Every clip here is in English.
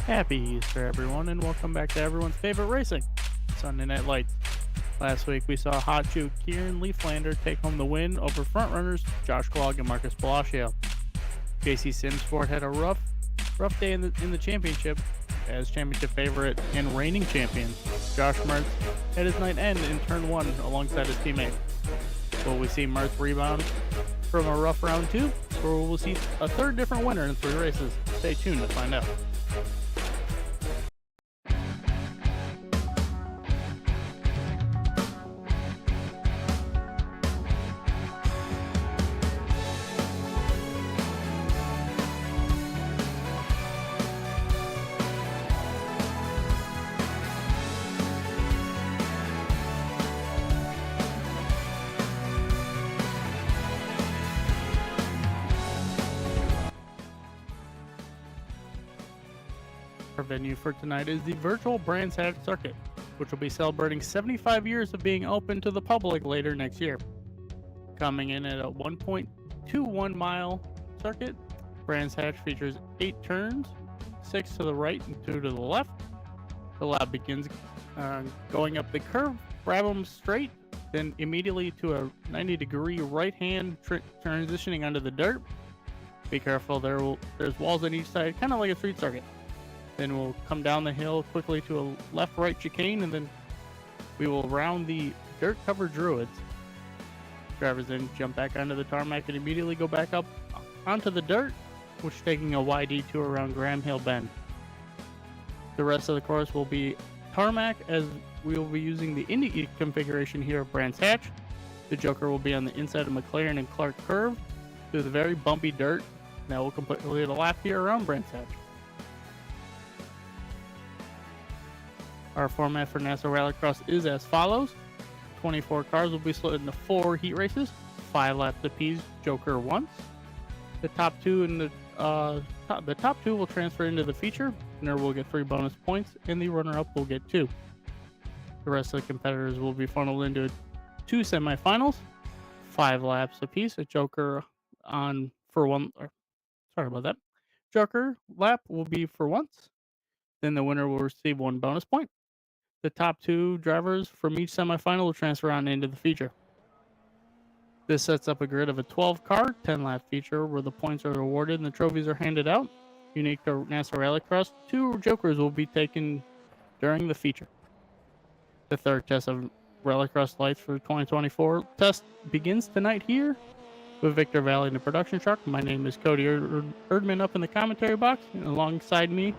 Happy Easter, everyone, and welcome back to everyone's favorite racing, Sunday Night Lights. Last week, we saw hot shoe Kieran Leaflander take home the win over frontrunners Josh Clogg and Marcus Palacio. JC Simsport had a rough day in the championship as championship favorite and reigning champion. Josh Mertz had his night end in turn one alongside his teammate. Will we see Mertz rebound from a rough round two, or will we see a third different winner in 3 races? Stay tuned to find out. Our venue for tonight is the virtual Brands Hatch Circuit, which will be celebrating 75 years of being open to the public later next year. Coming in at a 1.21 mile circuit, Brands Hatch features 8 turns, 6 to the right and 2 to the left. The lap begins going up the curve, Brabham straight, then immediately to a 90-degree right-hand transitioning onto the dirt. Be careful, there's walls on each side, kind of like a street circuit. Then we'll come down the hill quickly to a left-right chicane, and then we will round the dirt-covered druids. Drivers then jump back onto the tarmac and immediately go back up onto the dirt, which is taking a wide detour around Graham Hill Bend. The rest of the course will be tarmac, as we will be using the Indy configuration here of Brands Hatch. The Joker will be on the inside of McLaren and Clark Curve through the very bumpy dirt. Now we'll completely the lap here around Brands Hatch. Our format for NASCAR Rallycross is as follows. 24 cars will be split into 4 heat races, 5 laps apiece, Joker once. The top 2 in the top 2 will transfer into the feature. Winner will get 3 bonus points, and the runner-up will get 2. The rest of the competitors will be funneled into 2 semifinals, 5 laps apiece. A Joker on for one. Sorry about that. Joker lap will be for once. Then the winner will receive 1 bonus point. The top 2 drivers from each semifinal will transfer on into the feature. This sets up a grid of a 12-car, 10-lap feature where the points are awarded and the trophies are handed out. Unique to NASCAR Rallycross, 2 Jokers will be taken during the feature. The third test of Rallycross Lights for 2024 test begins tonight here with Victor Vallee in the production truck. My name is Cody Erdman up in the commentary box, and alongside me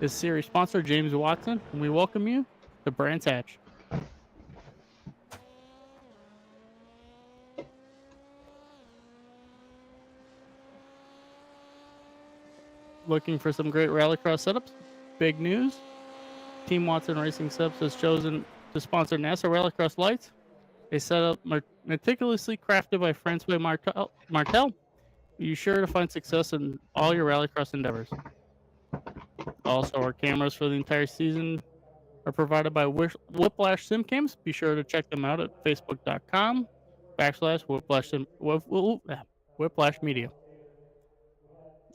is series sponsor James Watson, and we welcome you to Brands Hatch. Looking for some great Rallycross setups? Big news. Team Watson Racing Setups has chosen to sponsor NASCAR Rallycross Lights, a setup meticulously crafted by Francois Martel. You're sure to find success in all your Rallycross endeavors. Also, our cameras for the entire season are provided by Whiplash SimCams. Be sure to check them out at facebook.com/Whiplash Media.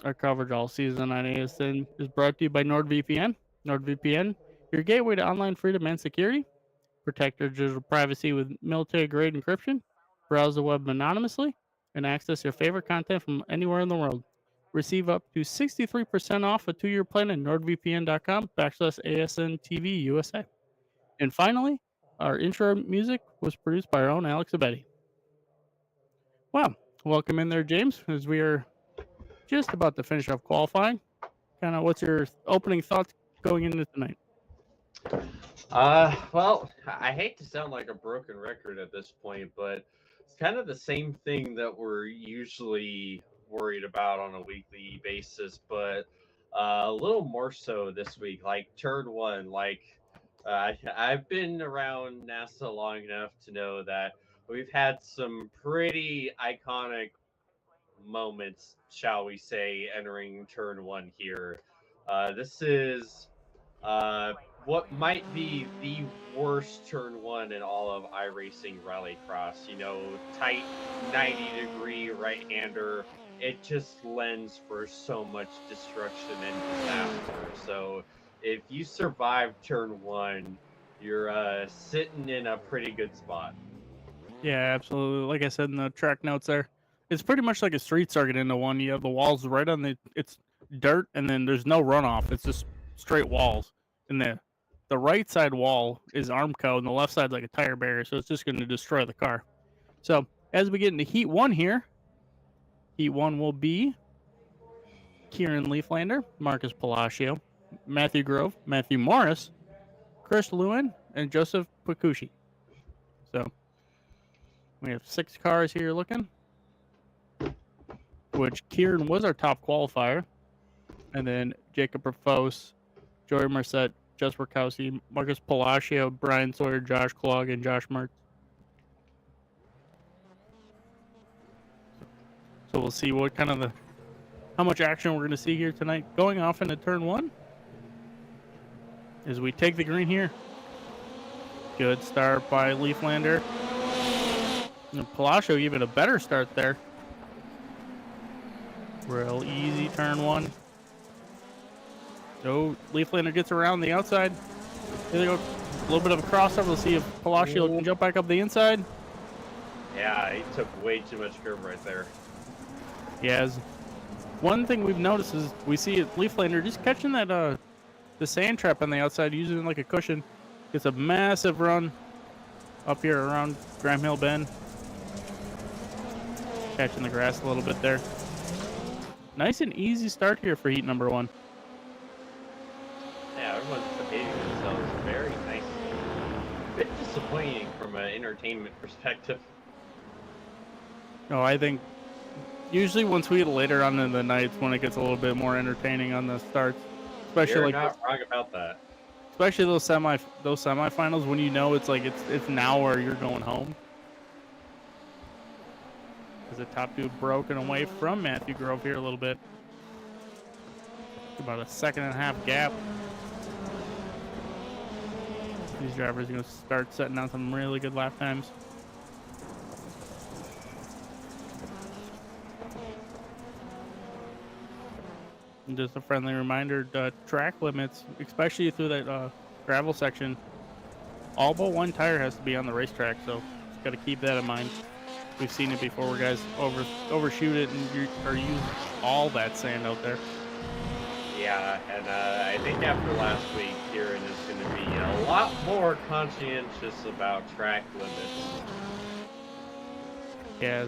Our coverage all season on ASN is brought to you by NordVPN. NordVPN, your gateway to online freedom and security. Protect your digital privacy with military-grade encryption. Browse the web anonymously and access your favorite content from anywhere in the world. Receive up to 63% off a 2-year plan at nordvpn.com/ASNTV USA. And finally, our intro music was produced by our own Alex Abetti. Well, welcome in there, James, as we are just about to finish up qualifying. Kind of what's your opening thoughts going into tonight? Well, I hate to sound like a broken record at this point, but it's kind of the same thing that we're usually worried about on a weekly basis, but a little more so this week. Like turn one, I've been around NASA long enough to know that we've had some pretty iconic moments, shall we say, entering turn one here. This is what might be the worst turn one in all of iRacing Rallycross. You know, tight 90-degree right-hander. It just lends for so much destruction and disaster. So if you survive turn 1, you're sitting in a pretty good spot. Yeah, absolutely. Like I said in the track notes there, it's pretty much like a street circuit into one. You have the walls right on it's dirt, and then there's no runoff. It's just straight walls. And the right side wall is Armco, and the left side's like a tire barrier, so it's just going to destroy the car. So as we get into Heat 1 here, Heat 1 will be Kieran Leaflander, Marcus Palacio, Matthew Grove, Matthew Morris, Chris Lewin, and Joseph Pakushi. So we have 6 cars here looking, which Kieran was our top qualifier. And then Jacob Profos, Joey Merced, Jess Rakowski, Marcus Palacio, Bryan Sawyer, Josh Klog, and Josh Mertz. So we'll see what kind of how much action we're going to see here tonight. Going off into turn 1 as we take the green here. Good start by Leaflander. And Palacio even a better start there. Real easy turn 1. So Leaflander gets around the outside. Here they go. A little bit of a crossover. We'll see if Palacio can jump back up the inside. Yeah, he took way too much curve right there. Yeah. One thing we've noticed is we see Leaflander just catching that the sand trap on the outside, using it like a cushion. Gets a massive run up here around Graham Hill Bend. Catching the grass a little bit there. Nice and easy start here for heat number 1. Yeah, everyone's behaving themselves very nicely. A bit disappointing from an entertainment perspective. No, I think usually once we get later on in the nights when it gets a little bit more entertaining on the starts, especially You're like not wrong about that. especially those semifinals when you know it's like it's now or you're going home. As the top 2 broken away from Matthew Grove here a little bit. About a 1.5-second gap. These drivers are going to start setting out some really good lap times. And just a friendly reminder, the track limits, especially through that gravel section, all but one tire has to be on the racetrack, so just got to keep that in mind. We've seen it before where guys overshoot it or use all that sand out there. Yeah, and I think after last week, Kieran is going to be a lot more conscientious about track limits. Yeah,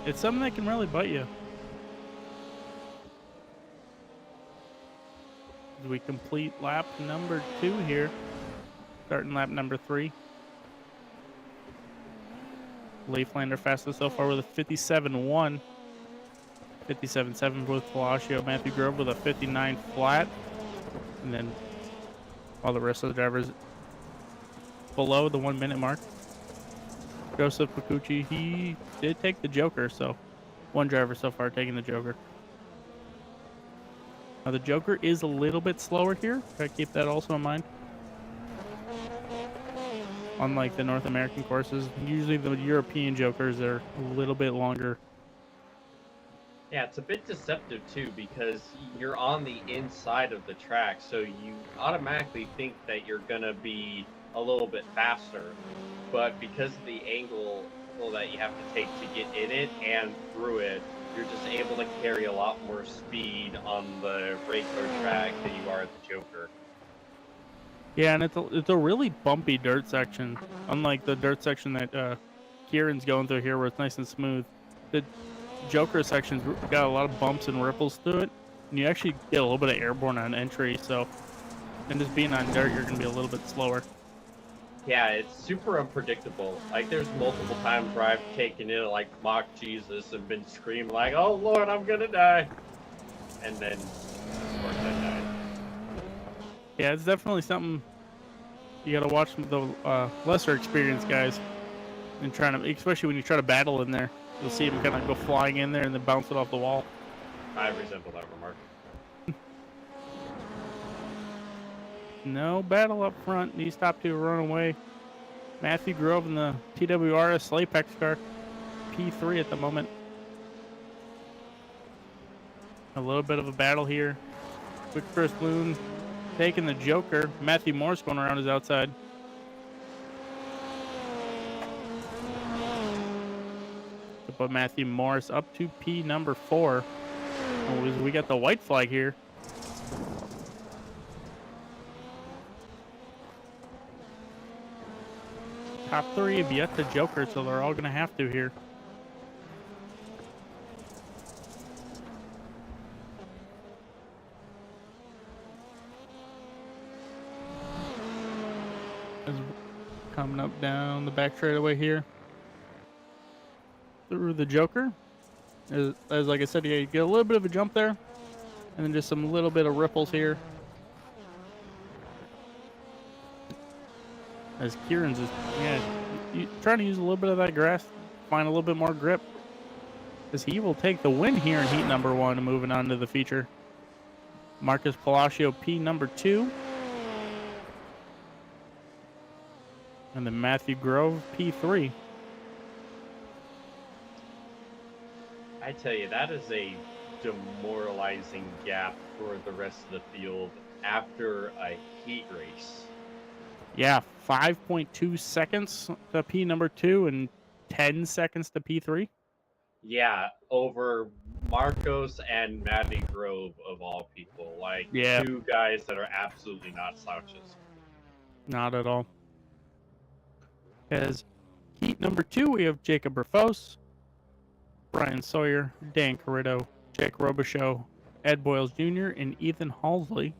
it's something that can really bite you. As we complete lap number 2 here, starting lap number 3. Leaflander fastest so far with a 57.1. 57.7 with Palacio. Matthew Grove with a 59 flat. And then all the rest of the drivers below the 1 minute mark. Joseph Pacucci, he did take the Joker, so 1 driver so far taking the Joker. Now the Joker is a little bit slower here. Gotta keep that also in mind. Unlike the North American courses, usually the European Jokers are a little bit longer. Yeah, it's a bit deceptive too because you're on the inside of the track, so you automatically think that you're gonna be a little bit faster. But because of the angle that you have to take to get in it and through it, you're just able to carry a lot more speed on the regular track than you are at the Joker. Yeah, and it's a really bumpy dirt section, unlike the dirt section that Kieran's going through here, where it's nice and smooth. The Joker section's got a lot of bumps and ripples through it, and you actually get a little bit of airborne on entry. So, and just being on dirt, you're gonna be a little bit slower. Yeah, it's super unpredictable. Like, there's multiple times where I've taken it like mock Jesus and been screaming like, "Oh Lord, I'm gonna die," and then of course I died. Yeah, it's definitely something you gotta watch the lesser experienced guys and trying to, especially when you try to battle in there. You'll see them kind of go flying in there and then bounce it off the wall. I resemble that remark. No battle up front. These top 2 run away. Matthew Grove in the TWRS Slaypex car, P3 at the moment. A little bit of a battle here. Quick first Loon taking the Joker. Matthew Morris going around his outside. To put Matthew Morris up to P number 4. Oh, we got the white flag here. Top 3 have yet to Joker, so they're all going to have to here. As coming up down the back straightaway here. Through the Joker. As like I said, you get a little bit of a jump there. And then just some little bit of ripples here. As Kieran's just, trying to use a little bit of that grass, find a little bit more grip. As he will take the win here in heat number 1 and moving on to the feature. Marcus Palacio, P number 2. And then Matthew Grove, P3. I tell you, that is a demoralizing gap for the rest of the field after a heat race. Yeah, 5.2 seconds to P number 2 and 10 seconds to P3. Yeah, over Marcos and Matty Grove of all people. Like, two guys that are absolutely not slouches. Not at all. As heat number 2, we have Jacob Rafos, Bryan Sawyer, Dan Corritto, Jake Robichaux, Ed Boyles Jr., and Ethan Halsley.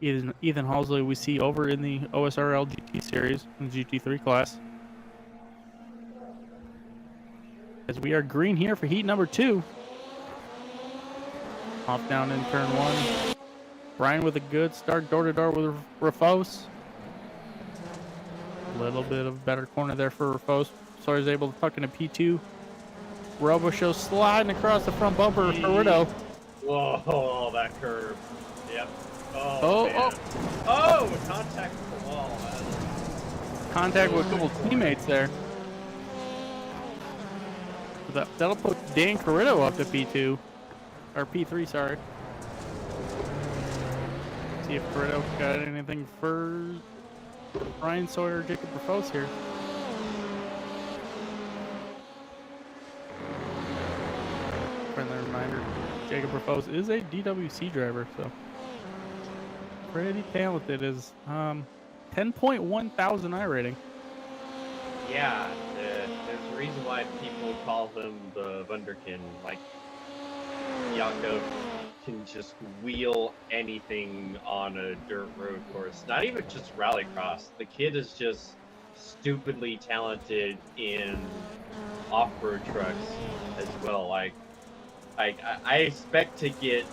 Ethan Halsley we see over in the OSRL GT series in the GT3 class. As we are green here for heat number 2. Off down in turn 1. Bryan with a good start door-to-door with Rafos. A little bit of better corner there for Rafos. Sawyer's able to tuck into P2. Robichaux sliding across the front bumper for Corritto. Whoa, that curve. Yep. Oh, Contact with the wall. Contact with a couple teammates there. That'll put Dan Corritto up to P2. Or P3, sorry. See if Corritto got anything for Bryan Sawyer or Jacob Rafos here. Friendly reminder, Jacob Rafos is a DWC driver, so pretty talented. Is 10.1 thousand iRating. Yeah, there's a reason why people call him the Wunderkind. Like, Jakob can just wheel anything on a dirt road course. Not even just Rallycross. The kid is just stupidly talented in off-road trucks as well. Like I expect to get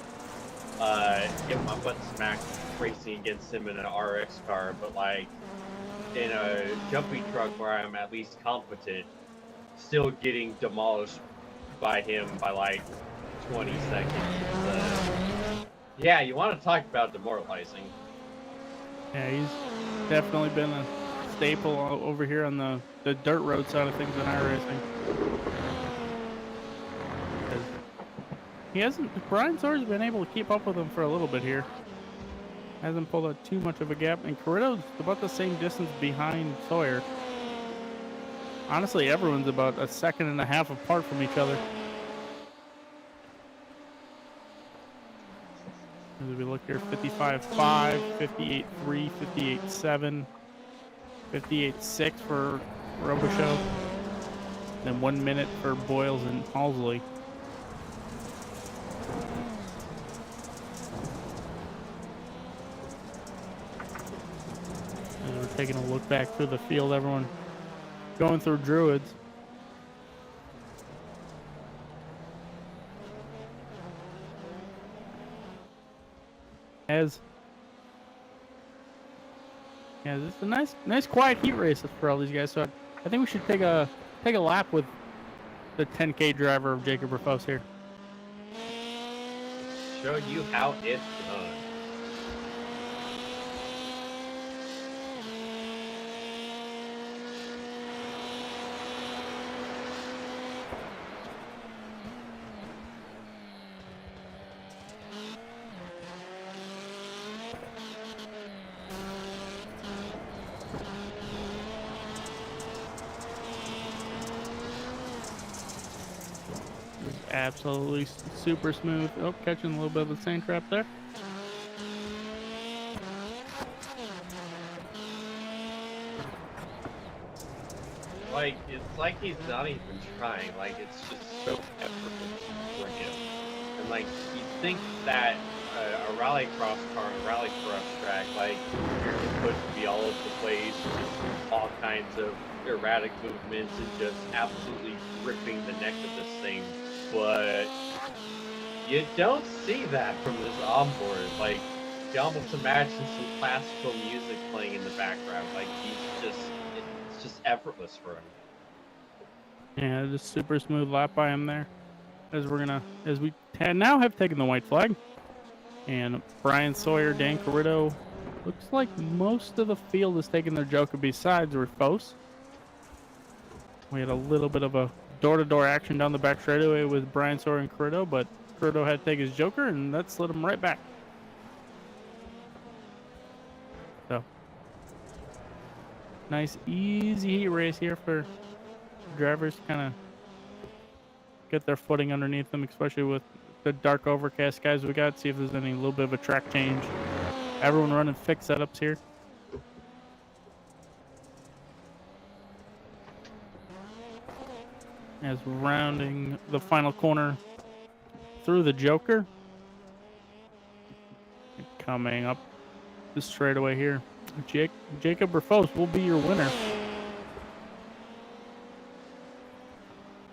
my butt smacked racing against him in an RX car, but like in a jumping truck where I'm at least competent, still getting demolished by him by like 20 seconds. Yeah, you want to talk about demoralizing. Yeah, he's definitely been a staple over here on the dirt road side of things in iRacing. Bryan Sawyer's been able to keep up with him for a little bit here. Hasn't pulled out too much of a gap, and Corritto's about the same distance behind Sawyer. Honestly, everyone's about a second and a half apart from each other. As we look here, 55.5, 58.3, 58.7, 58.6 for Robichaux, then 1 minute for Boyles and Halsley. As we're taking a look back through the field, everyone going through Druids. This is a nice quiet heat race for all these guys. So I think we should take a lap with the 10K driver of Jacob Rafos here. Show you how it's done. Absolutely super smooth. Oh, catching a little bit of the sand trap there. Like, it's like he's not even trying. Like, it's just so effortless for him. And, like, you'd think that a rallycross car on a rallycross track, like, you're supposed to be all over the place, just all kinds of erratic movements and just absolutely ripping the neck of this thing. But you don't see that from this onboard. Like, you almost imagine some classical music playing in the background. Like, it's just effortless for him. Yeah, just super smooth lap by him there. As we now have taken the white flag. And Bryan, Sawyer, Dan Carrito. Looks like most of the field is taking their Joker besides Rufos. We had a little bit of a door-to-door action down the back straightaway with Bryan, Sawyer, and Carrito, but Carrito had to take his Joker, and that slid him right back. So, nice, easy heat race here for drivers to kind of get their footing underneath them, especially with the dark overcast skies we got. See if there's any little bit of a track change. Everyone running fixed setups here. As rounding the final corner through the Joker. Coming up the straightaway here. Jacob Rufos will be your winner.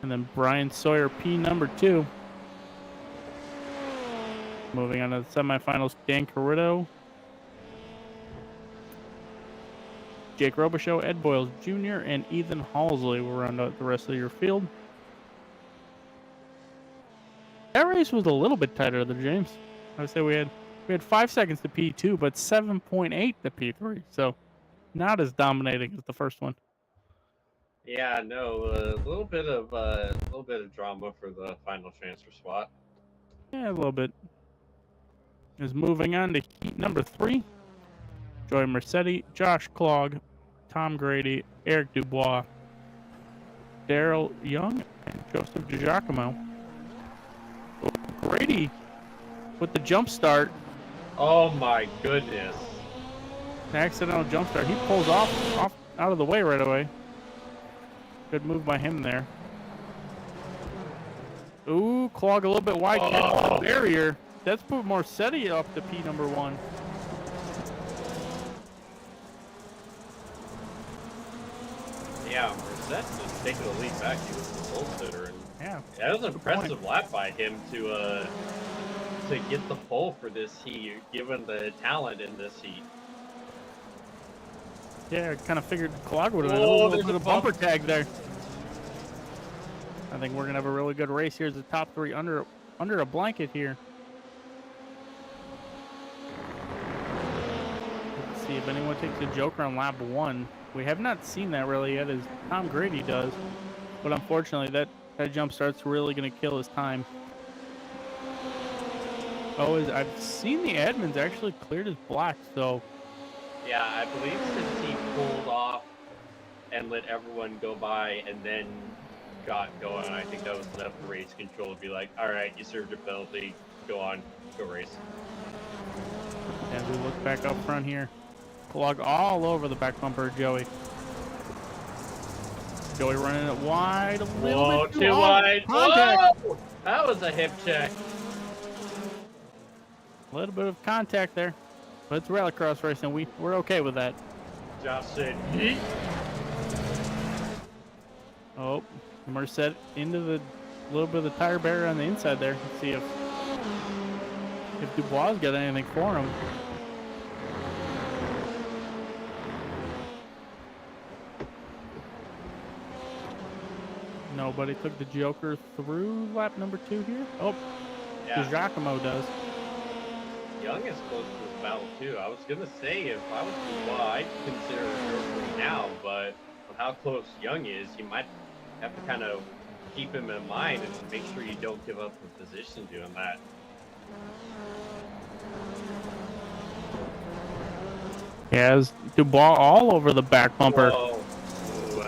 And then Bryan Sawyer, P number 2. Moving on to the semifinals, Dan Carrito, Jake Robichaux, Ed Boyles Jr., and Ethan Halsley will round out the rest of your field. That race was a little bit tighter than James. I would say we had 5 seconds to P2, but 7.8 to P3. So not as dominating as the first one. Yeah, no, a little bit of drama for the final transfer spot. Yeah, a little bit. Is moving on to heat number 3. Joey Mercetti, Josh Klog, Tom Grady, Eric Dubois, Daryl Young, and Joseph DiGiacomo. Grady with the jump start. Oh my goodness. An accidental jump start. He pulls off out of the way right away. Good move by him there. Ooh, Klog a little bit wide. Oh. The barrier. That's put Mercetti up to P number 1. Yeah, Mercetti just taking a lead back. He was the pole sitter, and yeah, that was an impressive lap by him to get the pole for this heat, given the talent in this heat. Yeah, I kind of figured Klog would have been a little bit of bumper tag there. I think we're gonna have a really good race here as the top 3 under a blanket here. Let's see if anyone takes a Joker on lap 1. We have not seen that really yet, as Tom Grady does. But unfortunately, that jump start's really going to kill his time. Oh, I've seen the admins actually cleared his black, so... Yeah, I believe since he pulled off and let everyone go by and then got going, I think that was enough for race control to be like, all right, you served your penalty, go on, go race. As we look back up front here. Klog all over the back bumper of Joey. Joey running it wide, a little bit too wide. Whoa! That was a hip check. A little bit of contact there, but it's rallycross racing. We're okay with that. Josh said heat. Oh, Merced into the little bit of the tire barrier on the inside there. Let's see if Dubois got anything for him. Nobody took the Joker through lap number 2 here. Oh, yeah. DiGiacomo does. Young is close to this battle too. I was gonna say if I was Dubois, I'd consider a Joker now, but with how close Young is, you might have to kind of keep him in mind and make sure you don't give up the position doing that. Yeah, Dubois all over the back bumper. Whoa.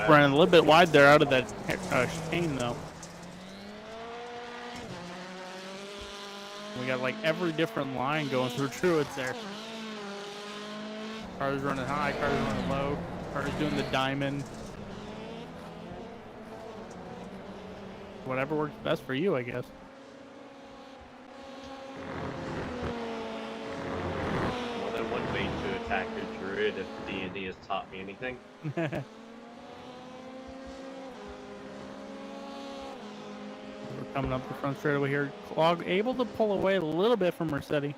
Running a little bit wide there out of that chain, though. We got like every different line going through Druids there. Cars running high, cars running low, cars doing the diamond. Whatever works best for you, I guess. More than one way to attack a druid if D&D has taught me anything. We're coming up the front straight over here. Clog able to pull away a little bit from Mercedes.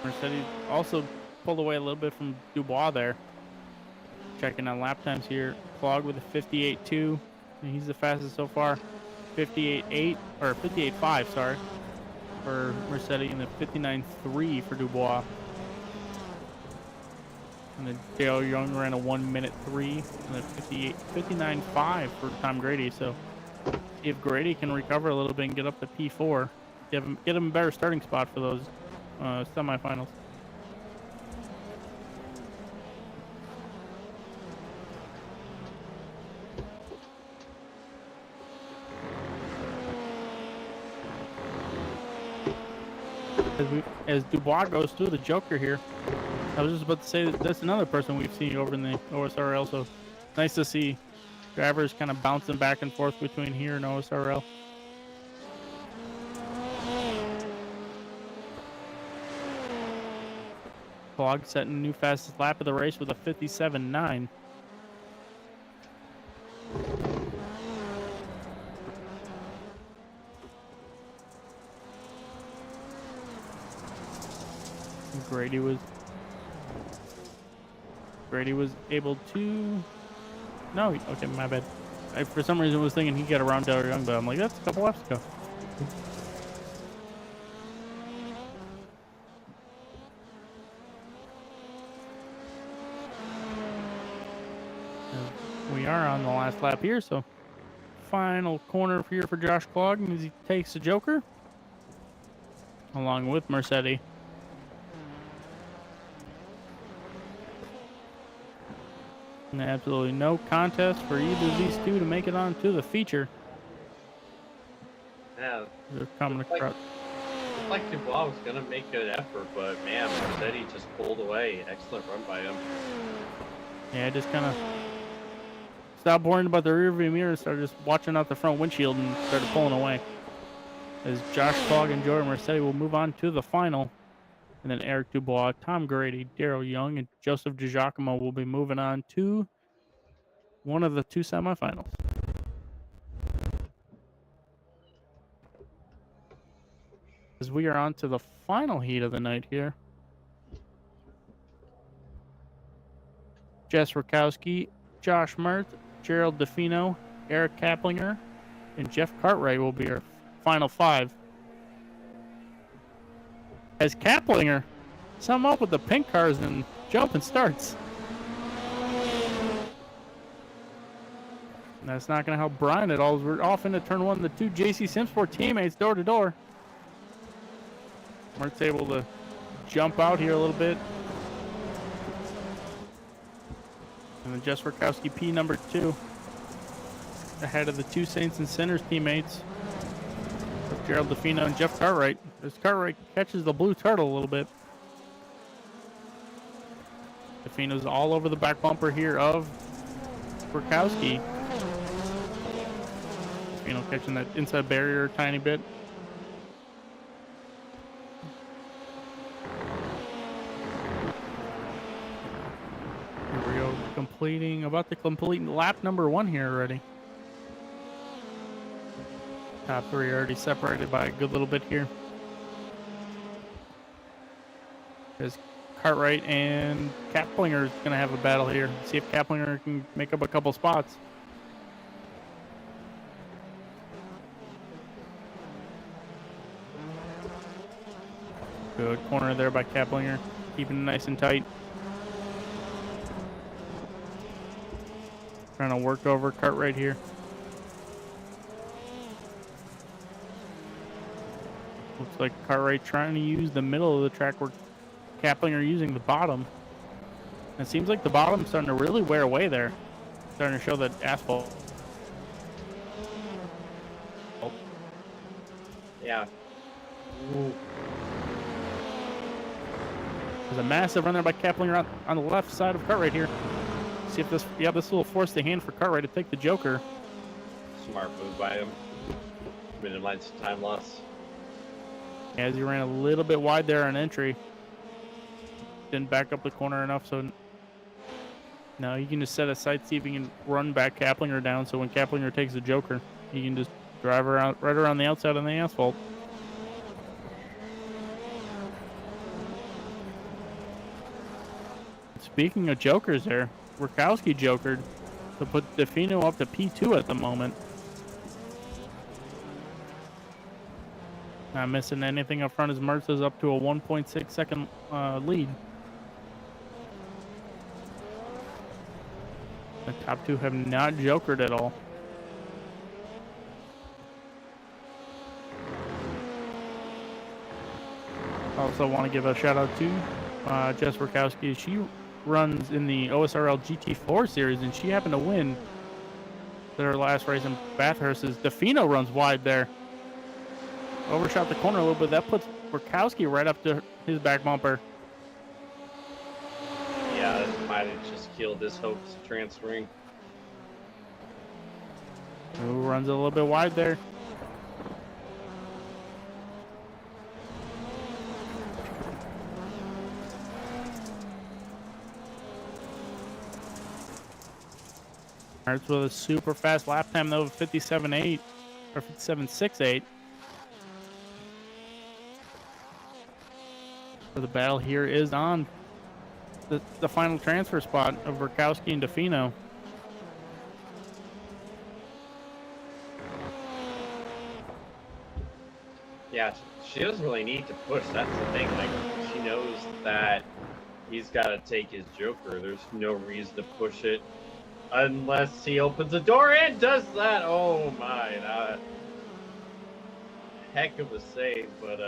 Mercedes also pulled away a little bit from Dubois there. Checking on lap times here. Clog with a 58.2. He's the fastest so far. 58.8 or 58.5, sorry, for Mercedes, and a 59.3 for Dubois. And then Dale Young ran a 1:03 and a 59.5 for Tom Grady. So if Grady can recover a little bit and get up to P4, get him a better starting spot for those semifinals. As Dubois goes through the Joker here, I was just about to say that that's another person we've seen over in the OSRL, so nice to see drivers kind of bouncing back and forth between here and OSRL. Clog setting new fastest lap of the race with a 57.9. Grady was able to. No, okay, my bad. I, for some reason, was thinking he got around Dale Young, but I'm like, that's a couple laps ago. We are on the last lap here, so final corner here for Josh Clog as he takes the Joker along with Mercedes. And absolutely no contest for either of these two to make it on to the feature. Yeah, they're coming across. It's like Dubois was going to make an effort, but man, Mercedes just pulled away. Excellent run by him. Yeah, just kind of stopped worrying about the rear view mirror, started just watching out the front windshield and started pulling away. As Josh Clog and Jordan Mercedes will move on to the final. And then Eric Dubois, Tom Grady, Daryl Young, and Joseph DiGiacomo will be moving on to one of the two semifinals. As we are on to the final heat of the night here. Jess Rakowski, Josh Mertz, Gerald DeFino, Eric Kaplinger, and Jeff Cartwright will be our final five. As Kaplinger sum up with the pink cars and jumping starts. And that's not going to help Bryan at all. We're off into turn one. The two JC Simsport teammates door to door. Mertz able to jump out here a little bit. And then Jess Rakowski, P number 2, ahead of the two Saints and Sinners teammates. Gerald DeFino and Jeff Cartwright. As Cartwright catches the blue turtle a little bit. DeFino's all over the back bumper here of Rakowski. DeFino catching that inside barrier a tiny bit. Here we go, about to complete lap number 1 here already. Top 3 already separated by a good little bit here. As Cartwright and Kaplinger is going to have a battle here. See if Kaplinger can make up a couple spots. Good corner there by Kaplinger, keeping it nice and tight. Trying to work over Cartwright here. Looks like Cartwright trying to use the middle of the track where Kaplinger using the bottom. It seems like the bottom's starting to really wear away there. Starting to show that asphalt. Yeah. Ooh. There's a massive run there by Kaplinger on the left side of Cartwright here. See if this, yeah, this will force the hand for Cartwright to take the Joker. Smart move by him. Minimize time loss. As he ran a little bit wide there on entry. Didn't back up the corner enough, so now you can just set a sight, see if you can run back Kaplinger down, so when Kaplinger takes the Joker, you can just drive around right around the outside on the asphalt. Speaking of Jokers there, Rakowski jokered to put Defino up to P2 at the moment. Not missing anything up front as Mertz is up to a 1.6 second lead. The top two have not jokered at all. Also want to give a shout out to Jess Rakowski. She runs in the OSRL GT4 series, and she happened to win their last race in Bathurst. As Defino runs wide there. Overshot the corner a little bit. That puts Rakowski right up to his back bumper. Yeah, that might have just killed his hopes of transferring. Ooh, runs a little bit wide there. Starts with a super fast lap time though, 57.8 or 57.68. So the battle here is on the final transfer spot of Rakowski and Defino. Yeah, she doesn't really need to push. That's the thing. Like, she knows that he's got to take his Joker. There's no reason to push it unless he opens the door and does that. Oh my, heck of a save. But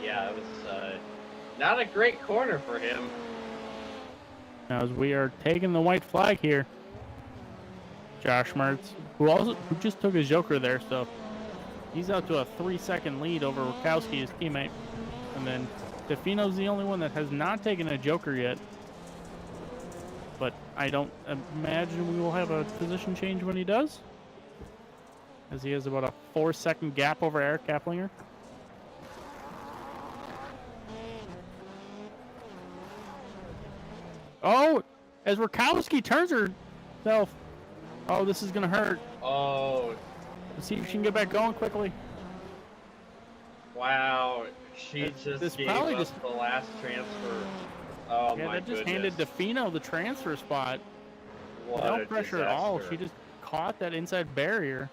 yeah, it was not a great corner for him. Now as we are taking the white flag here, Josh Mertz, who just took his Joker there, so he's out to a 3-second lead over Rakowski, his teammate. And then Defino's the only one that has not taken a Joker yet. But I don't imagine we will have a position change when he does, as he has about a 4-second gap over Eric Kaplinger. Oh, as Rakowski turns herself. Oh, this is going to hurt. Oh. Let's see if she can get back going quickly. Wow. She just gave us the last transfer. Oh, yeah, my that just goodness. handed Defino the transfer spot. What no pressure disaster. at all. She just caught that inside barrier.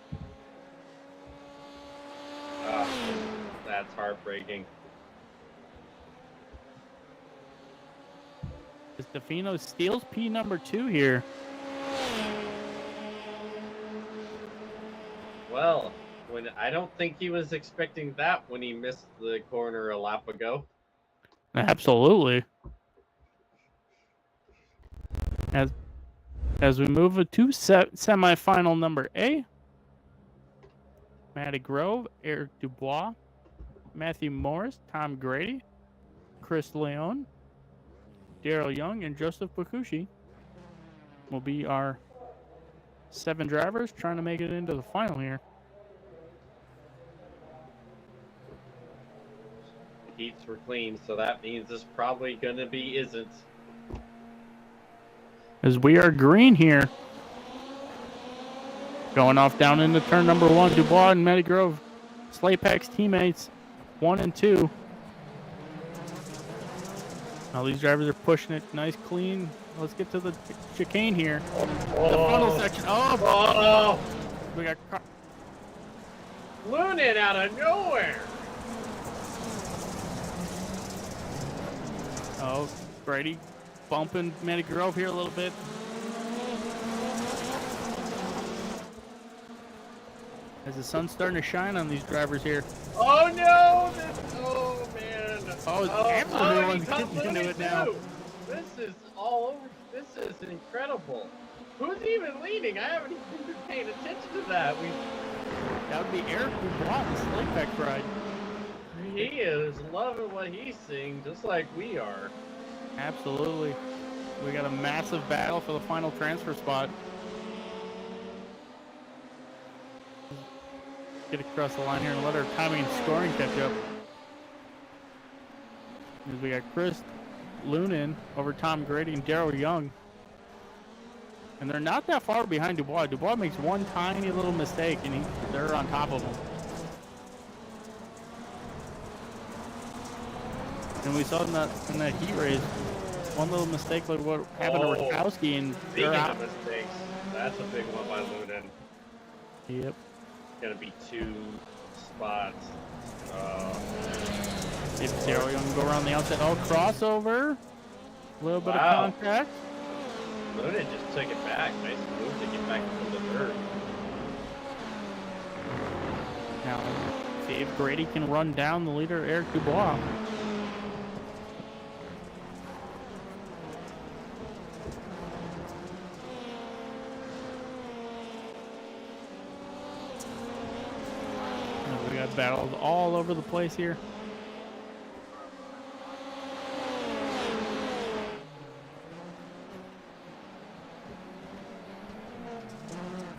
That's heartbreaking. As Defino steals P number 2 here. Well, I don't think he was expecting that when he missed the corner a lap ago. Absolutely. As we move to semifinal number A, Matty Grove, Eric Dubois, Matthew Morris, Tom Grady, Chris Leon, Daryl Young, and Joseph Bakushi will be our 7 drivers trying to make it into the final here. Heats were clean, so that means it's probably going to be isn't. As we are green here. Going off down into turn number 1, Dubois and Matty Grove, Slaypack's teammates, 1 and 2. All these drivers are pushing it nice, clean. Let's get to the chicane here. The frontal section. Oh! We got flew in out of nowhere. Oh, Brady bumping Matty Grove here a little bit. As the sun's starting to shine on these drivers here. Oh no! Oh man! Everyone's getting into it now. This is all over. This is incredible. Who's even leading? I haven't even been paying attention to that. That would be Eric Dubois, the Slate Pack ride. He is loving what he's seeing, just like we are. Absolutely. We got a massive battle for the final transfer spot. Get across the line here and let our timing and scoring catch up. As we got Chris Lunin over Tom Grady and Daryl Young. And they're not that far behind Dubois. Dubois makes one tiny little mistake and they're on top of him. And we saw in that heat race, one little mistake like what happened to Rakowski, and speaking of mistakes, that's a big one by Lunin. Yep. Gonna be 2 spots. If Daryl Young go around the outside, crossover, a little bit of contact. Lunin just took it back. Nice move to get back into the third. Now, see if Grady can run down the leader, Eric Dubois. We got battles all over the place here.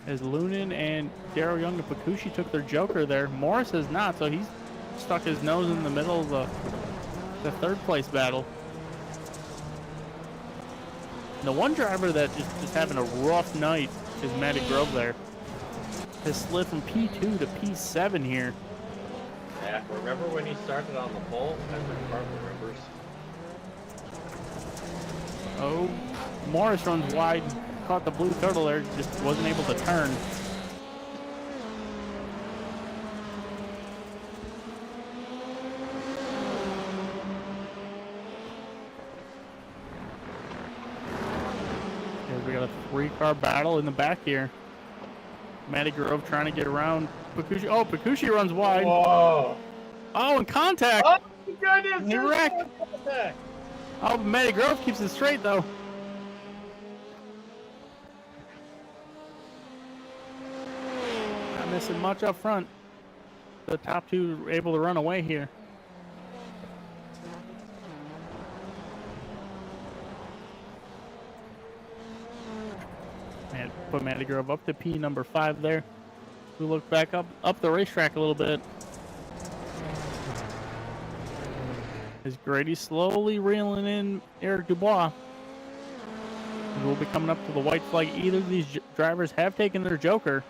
As Lunin and Daryl Young and Pakushi took their joker there. Morris has not, so he's stuck his nose in the middle of the third place battle. The one driver that just having a rough night is Matty Grove there. Has slid from P2 to P7 here. Yeah, remember when he started on the pole? Every car remembers. Oh, Morris runs wide, caught the blue turtle there, just wasn't able to turn. We got a 3-car battle in the back here. Matty Grove trying to get around Pakushi. Oh, Pakushi runs wide. Whoa! Oh, and contact. Oh, my goodness! He wrecked. Oh, Matty Grove keeps it straight, though. Not missing much up front. The top 2 were able to run away here. And put Matty Grove up to P number 5 there. We look back up the racetrack a little bit. As Grady slowly reeling in Eric Dubois. We'll be coming up to the white flag. Either of these drivers have taken their joker.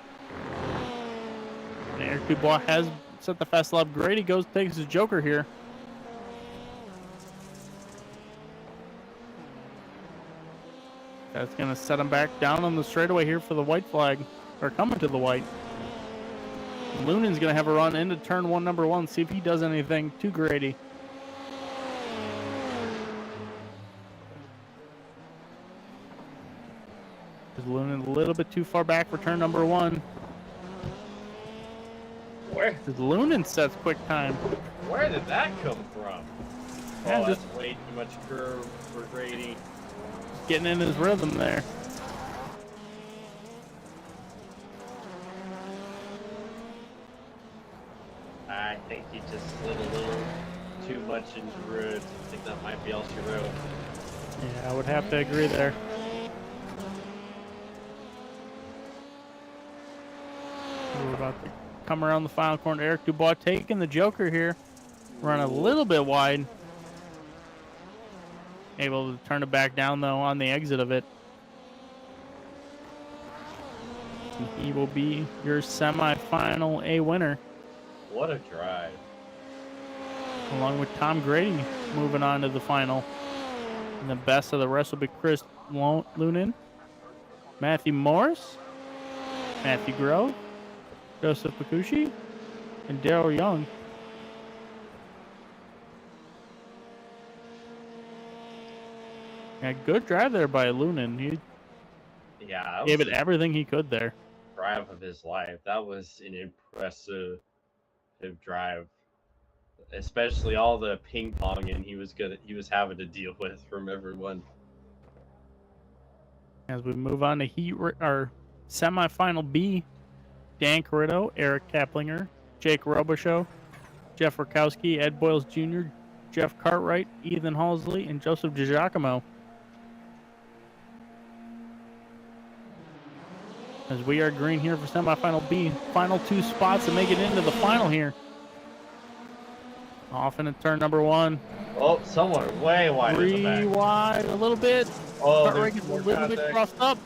And Eric Dubois has set the fast lap. Grady takes his joker here. That's going to set him back down on the straightaway here for the white flag. Or coming to the white. Lunin's going to have a run into turn 1, number 1. See if he does anything to Grady. Lunin a little bit too far back for turn number 1. Where? Lunin sets quick time. Where did that come from? Yeah, that's way too much curve for Grady. Getting in his rhythm there. I think he just slid a little too much into road. I think that might be all she wrote. Yeah, I would have to agree there. We're about to come around the final corner. Eric Dubois taking the joker here. Run a little bit wide. Able to turn it back down, though, on the exit of it. He will be your semifinal A winner. What a drive. Along with Tom Grady moving on to the final. And the best of the rest will be Chris Lunin, Matthew Morris, Matthew Grove, Joseph Pakushi, and Daryl Young. Yeah, good drive there by Lunin. He gave it everything he could there. Drive of his life. That was an impressive drive, especially all the ping pong and he was having to deal with from everyone. As we move on to our semifinal B, Dan Corritto, Eric Kaplinger, Jake Robichaux, Jeff Rakowski, Ed Boyles Jr., Jeff Cartwright, Ethan Halsley, and Joseph DiGiacomo. As we are green here for semifinal B, final 2 spots to make it into the final here. Off into turn number 1. Oh, someone way wide in the back. 3 wide, a little bit. Oh, Cartwright gets a little bit crossed up.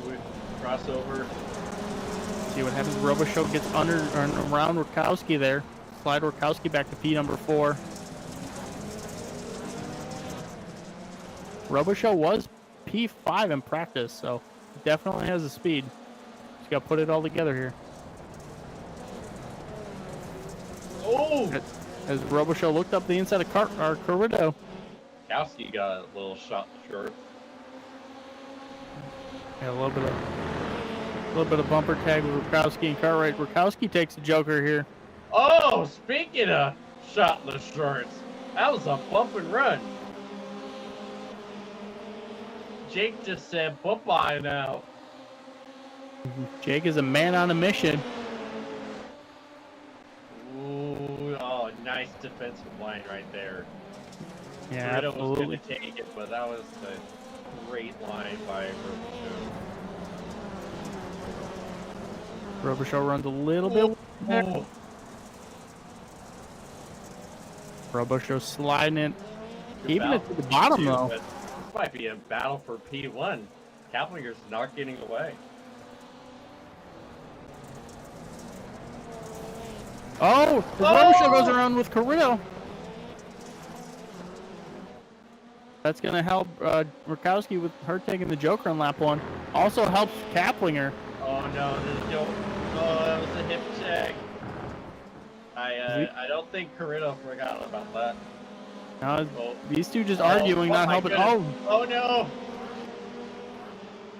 Ooh, crossover. See what happens. Robichaux gets under or around Rakowski there. Slide Rakowski back to P number 4. Robichaux was P5 in practice, so definitely has the speed. Just got to put it all together here. Oh! As Robichaux looked up the inside of Corritto. Kowski got a little shot short. Yeah, a little bit of bumper tag with Rakowski and Cartwright. Rakowski takes the joker here. Oh, speaking of shot in the shorts, that was a bump and run. Jake just said bye-bye now. Jake is a man on a mission. Ooh, oh, nice defensive line right there. Yeah, Corritto was absolutely. going to take it, but that was a great line by Robichaux. Robichaux runs a little bit back. Oh. Robichaux sliding it. Good Even battle it to the for bottom, P2, though. but this might be a battle for P1. Kaplinger's not getting away. Oh! Robichaux goes around with Corritto. That's going to help Rakowski with her taking the joker on lap 1. Also helps Kaplinger. Oh no, there's no. Oh, that was a hip check. I don't think Corritto forgot about that. Now, these two just arguing, not helping. Oh no!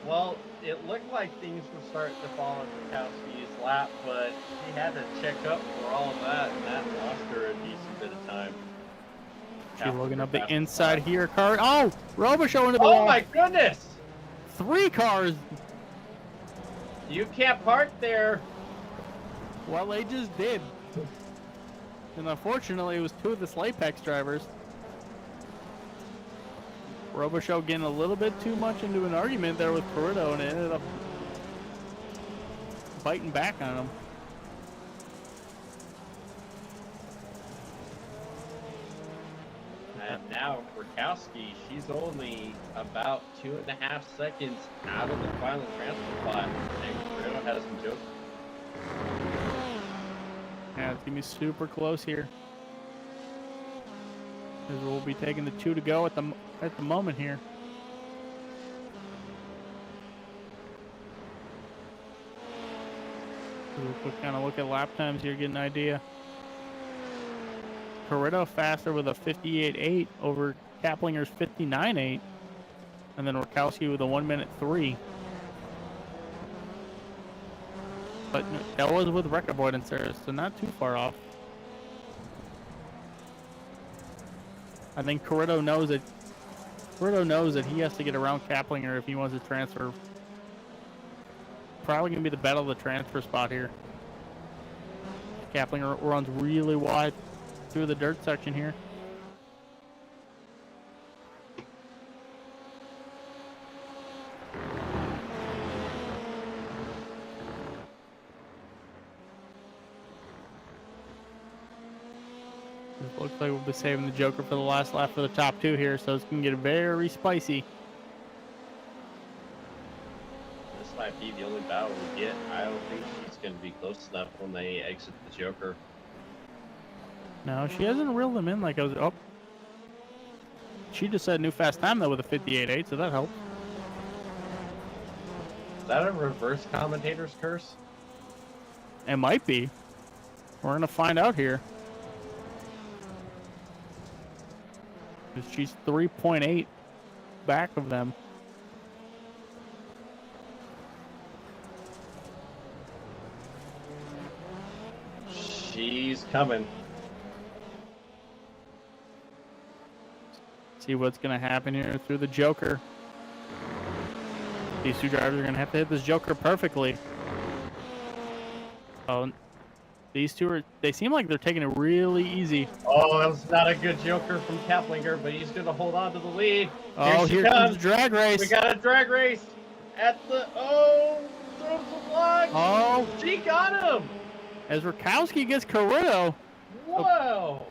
Well, it looked like things were starting to fall in Rakowski's lap, but she had to check up for all of that, and that lost her a decent bit of time. She's looking up the inside here. Oh! Robichaux into the wall. Oh my goodness! 3 cars. You can't park there. Well, they just did. And unfortunately, it was 2 of the Slapex drivers. Robichaux getting a little bit too much into an argument there with Corritto, and it ended up biting back on him. And now Rakowski, she's only about 2.5 seconds out of the final transfer spot, and Corritto has some joke. Yeah, it's gonna be super close here. As we'll be taking the 2 to go at the moment here. We'll kind of look at lap times here, get an idea. Corritto faster with a 58.8 over Kaplinger's 59.8. And then Rakowski with a 1:03. But that was with wreck avoidance there, so not too far off. I think Corritto knows that he has to get around Kaplinger if he wants to transfer. Probably going to be the battle of the transfer spot here. Kaplinger runs really wide through the dirt section here. It looks like we'll be saving the joker for the last lap for the top 2 here, so it's going to get very spicy. This might be the only battle we get. I don't think she's going to be close enough when they exit the joker. No, she hasn't reeled them in like I was. Oh, she just set a new fast time though with a 58.8, so that helps. Is that a reverse commentator's curse? It might be. We're gonna find out here. She's 3.8 back of them. She's coming. See what's going to happen here through the Joker. These two drivers are going to have to hit this Joker perfectly. Oh, these two they seem like they're taking it really easy. Oh, that was not a good Joker from Kaplinger, but he's going to hold on to the lead. Oh, here comes the drag race. We got a drag race at the, throws the block. Oh. She got him. As Rakowski gets Carrillo. Whoa.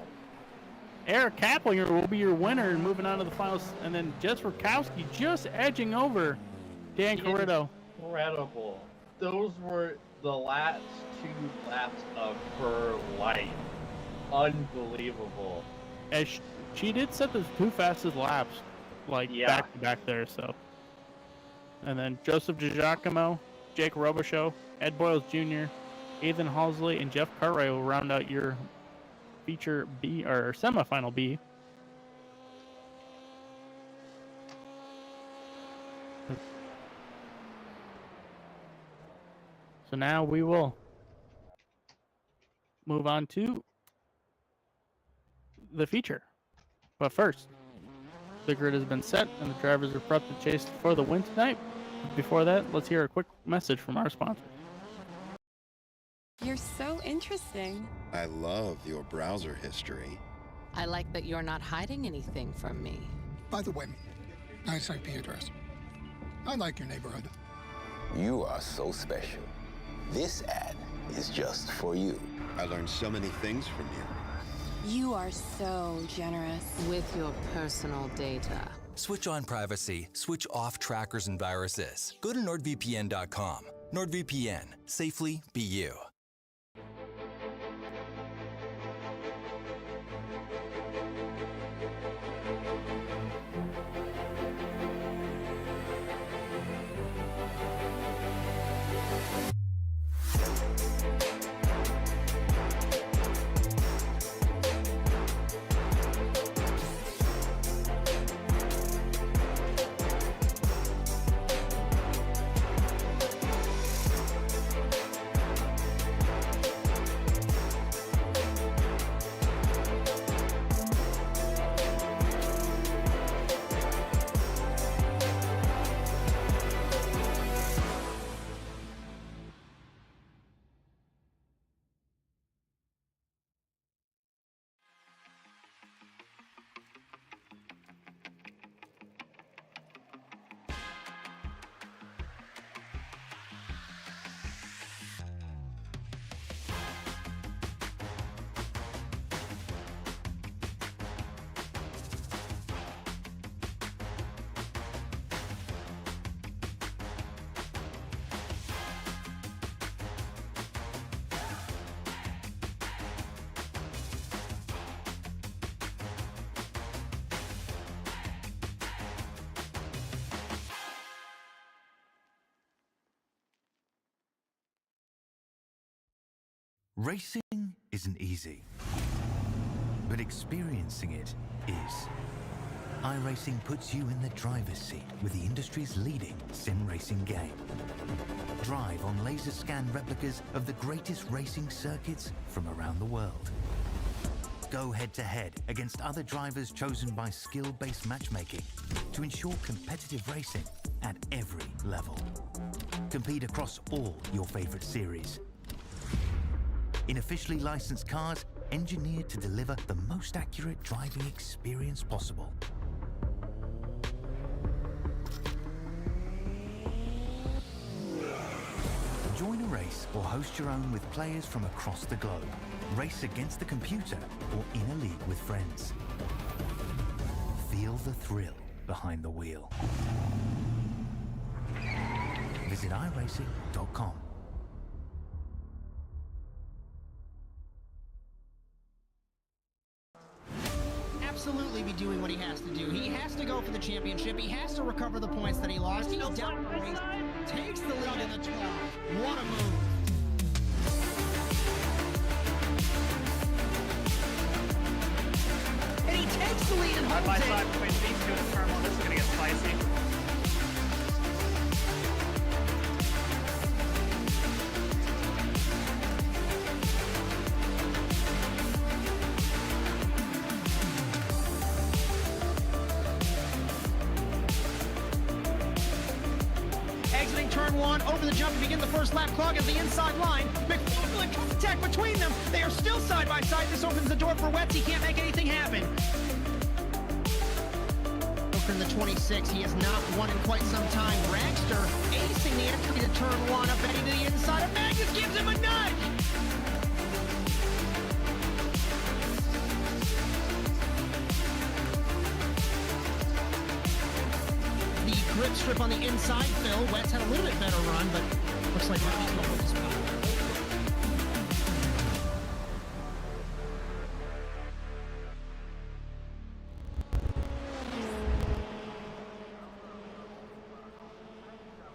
Eric Kaplinger will be your winner and moving on to the finals. And then Jess Rakowski just edging over Dan Carrillo. Incredible. Those were the last 2 laps of her life. Unbelievable. As she did set the 2 fastest laps, like back to back there. So, and then Joseph DiGiacomo, Jake Robichaux, Ed Boyles Jr., Ethan Halsley, and Jeff Cartwright will round out your feature B or semifinal B. So now we will move on to the feature. But first, the grid has been set and the drivers are prepped to chase for the win tonight. Before that, let's hear a quick message from our sponsor. You're so interesting. I love your browser history. I like that you're not hiding anything from me. By the way, nice IP address. I like your neighborhood. You are so special. This ad is just for you. I learned so many things from you. You are so generous. With your personal data. Switch on privacy, switch off trackers and viruses. Go to nordvpn.com. NordVPN. Safely be you. Racing isn't easy, but experiencing it is. iRacing puts you in the driver's seat with the industry's leading sim racing game. Drive on laser scan replicas of the greatest racing circuits from around the world. Go head-to-head against other drivers chosen by skill-based matchmaking to ensure competitive racing at every level. Compete across all your favorite series. In officially licensed cars, engineered to deliver the most accurate driving experience possible. Join a race or host your own with players from across the globe. Race against the computer or in a league with friends. Feel the thrill behind the wheel. Visit iRacing.com. Absolutely be doing what he has to do. He has to go for the championship. He has to recover the points that he lost. He's down the race, takes the lead in the 12. What a move. And he takes the lead and holds it. Side between these two in turn one. This is going to get spicy. turn one, over the jump to begin the first lap, clog at the inside line. McFarland contact between them. They are still side by side. This opens the door for Wetz. He can't make anything happen. In the 26, he has not won in quite some time. Dragster acing the entry to turn one, up heading to the inside of Magnus, gives him a nudge. The grip strip on the inside, Phil. Wetz had a little bit better run, but looks like Rally's going to hold the spot.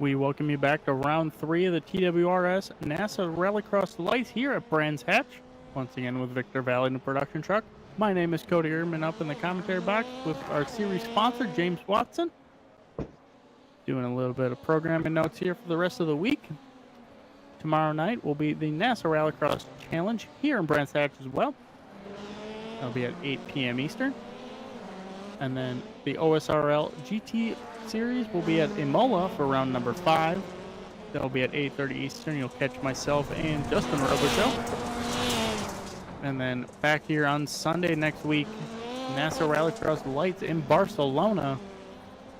We welcome you back to round 3 of the TWRS NASA Rallycross Lights here at Brands Hatch. Once again with Victor Vallee in the production truck. My name is Cody Ehrman up in the commentary box with our series sponsor, James Watson. Doing a little bit of programming notes here for the rest of the week. Tomorrow night will be the NASA Rallycross Challenge here in Brands Hatch as well. That'll be at 8 p.m. Eastern. And then the OSRL GT Series will be at Imola for round number 5. That'll be at 8:30 Eastern. You'll catch myself and Justin Robichaux. And then back here on Sunday next week, NASA Rallycross Lights in Barcelona.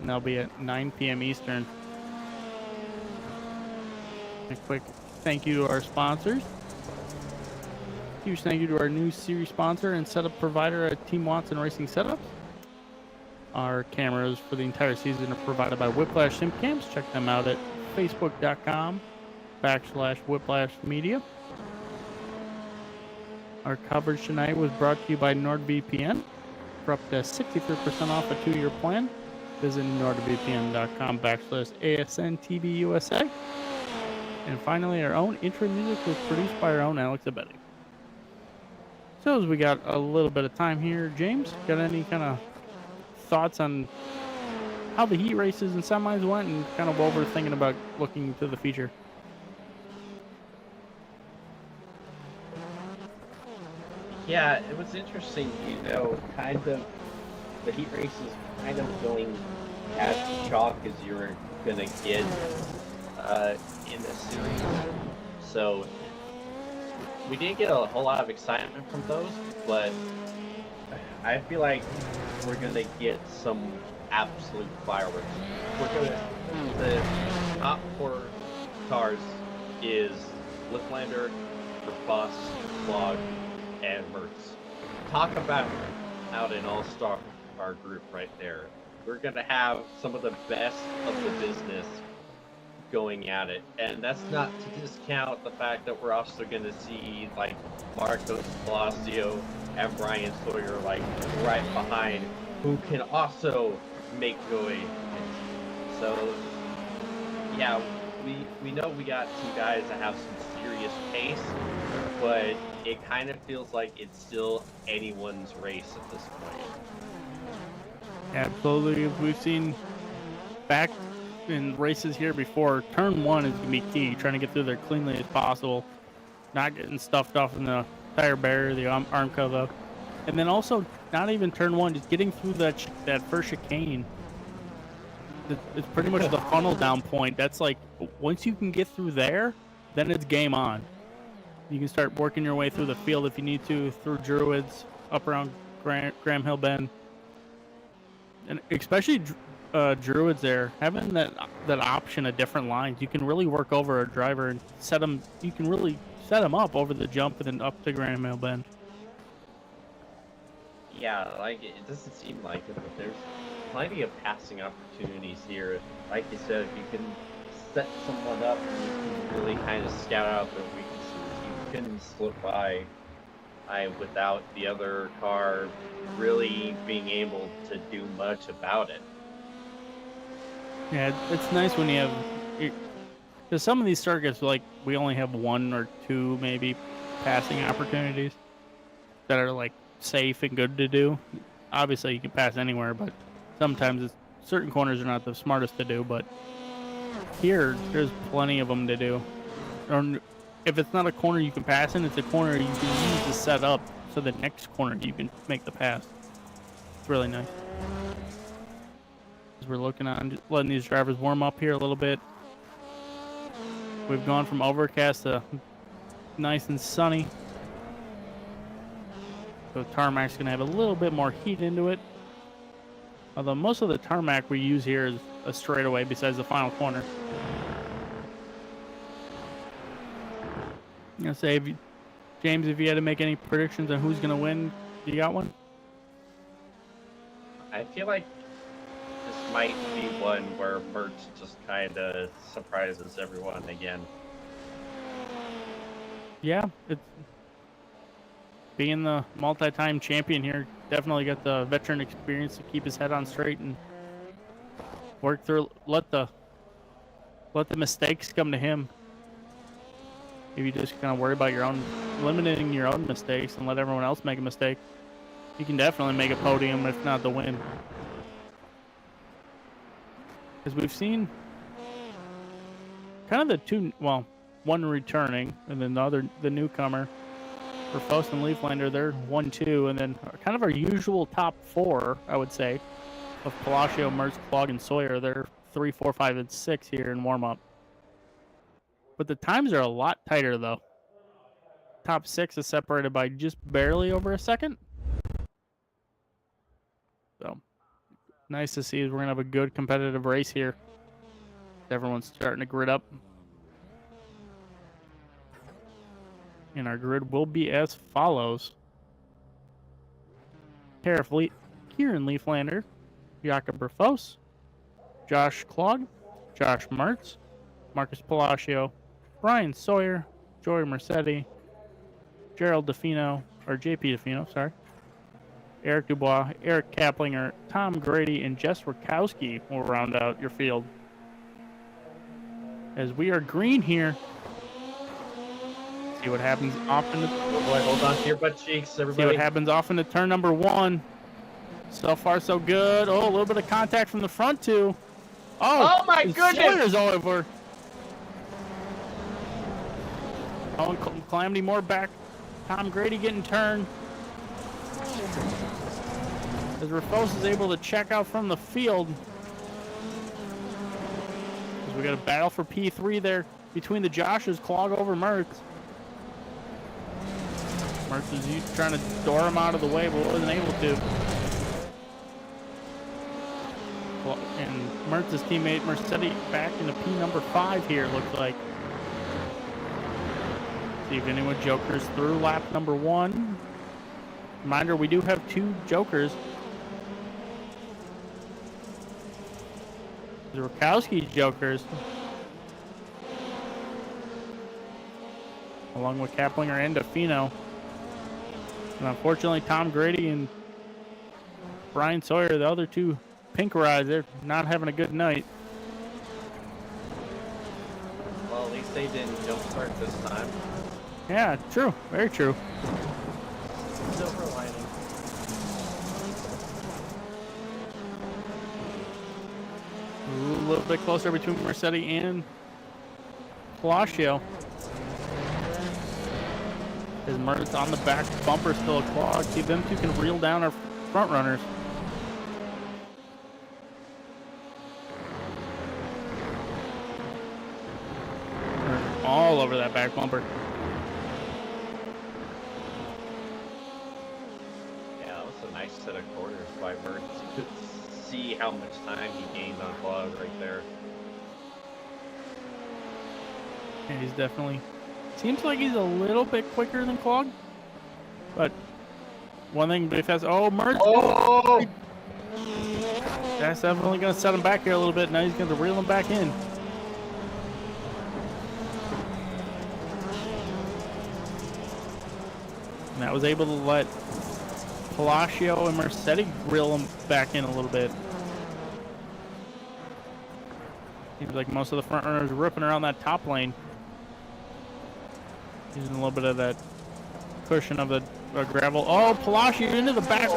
And that'll be at 9 p.m. Eastern. A quick thank you to our sponsors. Huge thank you to our new series sponsor and setup provider at Team Watson Racing Setups. Our cameras for the entire season are provided by Whiplash SimCams. Check them out at facebook.com/Whiplash Media. Our coverage tonight was brought to you by NordVPN. For up to 63% off a 2-year plan, visit nordvpn.com/ASNTVUSA. And finally, our own intro music was produced by our own Alex Abetti. So as we got a little bit of time here, James, got any kind of thoughts on how the heat races and semis went and kind of what we're thinking about looking to the future? Yeah, it was interesting, kind of the heat races kind of going as chalk as you were going to get in the series. So we didn't get a whole lot of excitement from those, but I feel like we're gonna get some absolute fireworks. The top 4 cars is Liflander, Boss, Clog, and Mertz. Talk about out an all-star group right there. We're gonna have some of the best of the business going at it, and that's not to discount the fact that we're also gonna see like Marcos Palacio and Bryan Sawyer like right behind, who can also make noise. So yeah, we know we got some guys that have some serious pace, but it kind of feels like it's still anyone's race at this point. Absolutely. We've seen back in races here before, turn 1 is going to be key, trying to get through there cleanly as possible, not getting stuffed off in the tire barrier, the arm cover. And then also, not even turn 1, just getting through that first chicane. It's pretty much the funnel down point. That's like, once you can get through there, then it's game on. You can start working your way through the field if you need to, through Druids, up around Graham Hill Bend. And especially Druids there, having that option of different lines, you can really work over a driver and you can really set them up over the jump and then up to Graham Hill Bend. Yeah, like it doesn't seem like it, but there's plenty of passing opportunities here. Like you said, if you can set someone up and you can really kind of scout out their weaknesses, you can slip by without the other car really being able to do much about it. Yeah, it's nice when you have, because some of these circuits, like, we only have 1 or 2 maybe passing opportunities that are like safe and good to do. Obviously you can pass anywhere, but sometimes certain corners are not the smartest to do. But here there's plenty of them to do. Or if it's not a corner you can pass in, it's a corner you can use to set up so the next corner you can make the pass. It's really nice. As we're looking on letting these drivers warm up here a little bit. We've gone from overcast to nice and sunny. So tarmac's going to have a little bit more heat into it. Although most of the tarmac we use here is a straightaway besides the final corner. I'm going to say, James, if you had to make any predictions on who's going to win, you got one? I feel like this might be one where Mertz just kind of surprises everyone again. Yeah, it's being the multi-time champion here, definitely got the veteran experience to keep his head on straight and work through. Let the mistakes come to him. If you just kind of worry about limiting your own mistakes and let everyone else make a mistake, you can definitely make a podium, if not the win. Because we've seen kind of the two, well, one returning and then the newcomer. For Faust and Leaflander, they're 1-2, and then kind of our usual top four, I would say, of Palacio, Mertz, Clog, and Sawyer. They're 3, 4, 5, and 6 here in warm-up. But the times are a lot tighter, though. Top 6 is separated by just barely over a second. So, nice to see. We're going to have a good competitive race here. Everyone's starting to grid up. And our grid will be as follows. Kieran Leaflander, Jakob Berfos, Josh Clog, Josh Mertz, Marcus Palacio, Bryan Sawyer, Joey Mercedes, Gerald DeFino, or JP DeFino, sorry, Eric Dubois, Eric Kaplinger, Tom Grady, and Jess Rakowski will round out your field. As we are green here. See what happens off into... Oh boy, hold on to your butt cheeks, everybody. See what happens off into turn number 1. So far, so good. Oh, a little bit of contact from the front, too. Oh my goodness! Sawyer's over. Oh, and Calamity Moore back. Tom Grady getting turned. As Rafos is able to check out from the field. As we got a battle for P3 there between the Joshes, Clog over Mertz. Mertz is trying to door him out of the way, but wasn't able to. And Mertz's teammate Mercedes back into P number 5 here, it looks like. See if anyone jokers through lap number 1. Reminder, we do have 2 jokers. The Rakowski jokers. Along with Kaplinger and DeFino. And unfortunately, Tom Grady and Bryan Sawyer, the other 2 pink rides, they're not having a good night. Well, at least they didn't jump start this time. Yeah, true. Very true. Silver lining. Ooh, a little bit closer between Mercedes and Palacio. As Mertz on the back bumper still a clog. See, them 2 can reel down our front runners. They're all over that back bumper. Yeah, that was a nice set of corners by Mertz. You could see how much time he gained on Clog right there. And he's definitely... Seems like he's a little bit quicker than Clog. But one thing, if that's... Oh, Mertz! Oh! That's definitely going to set him back here a little bit. Now he's going to reel him back in. And that was able to let Palacio and Mercedes reel him back in a little bit. Seems like most of the front runners are ripping around that top lane. Using a little bit of that cushion of the gravel. Oh, Palacio into the back.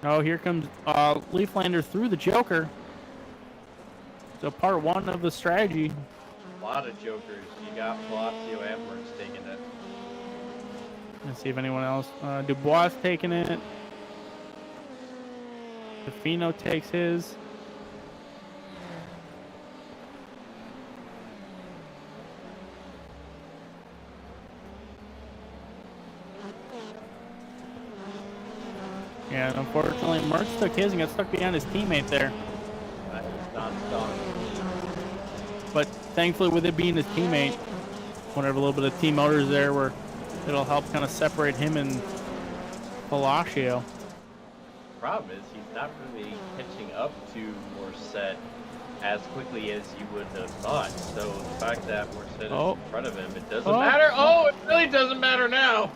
Oh, here comes Leaflander through the Joker. So part 1 of the strategy. A lot of jokers. You got Palacio and Mertz taking it. Let's see if anyone else. Dubois taking it. DeFino takes his. Yeah, and unfortunately, Mertz took his and got stuck behind his teammate there. That is not done. But thankfully, with it being his teammate, whenever a little bit of team motors there, where it'll help kind of separate him and Palacio. Problem is, he's not really catching up to Morset as quickly as you would have thought. So the fact that Morset is in front of him, it doesn't matter. Oh, it really doesn't matter now.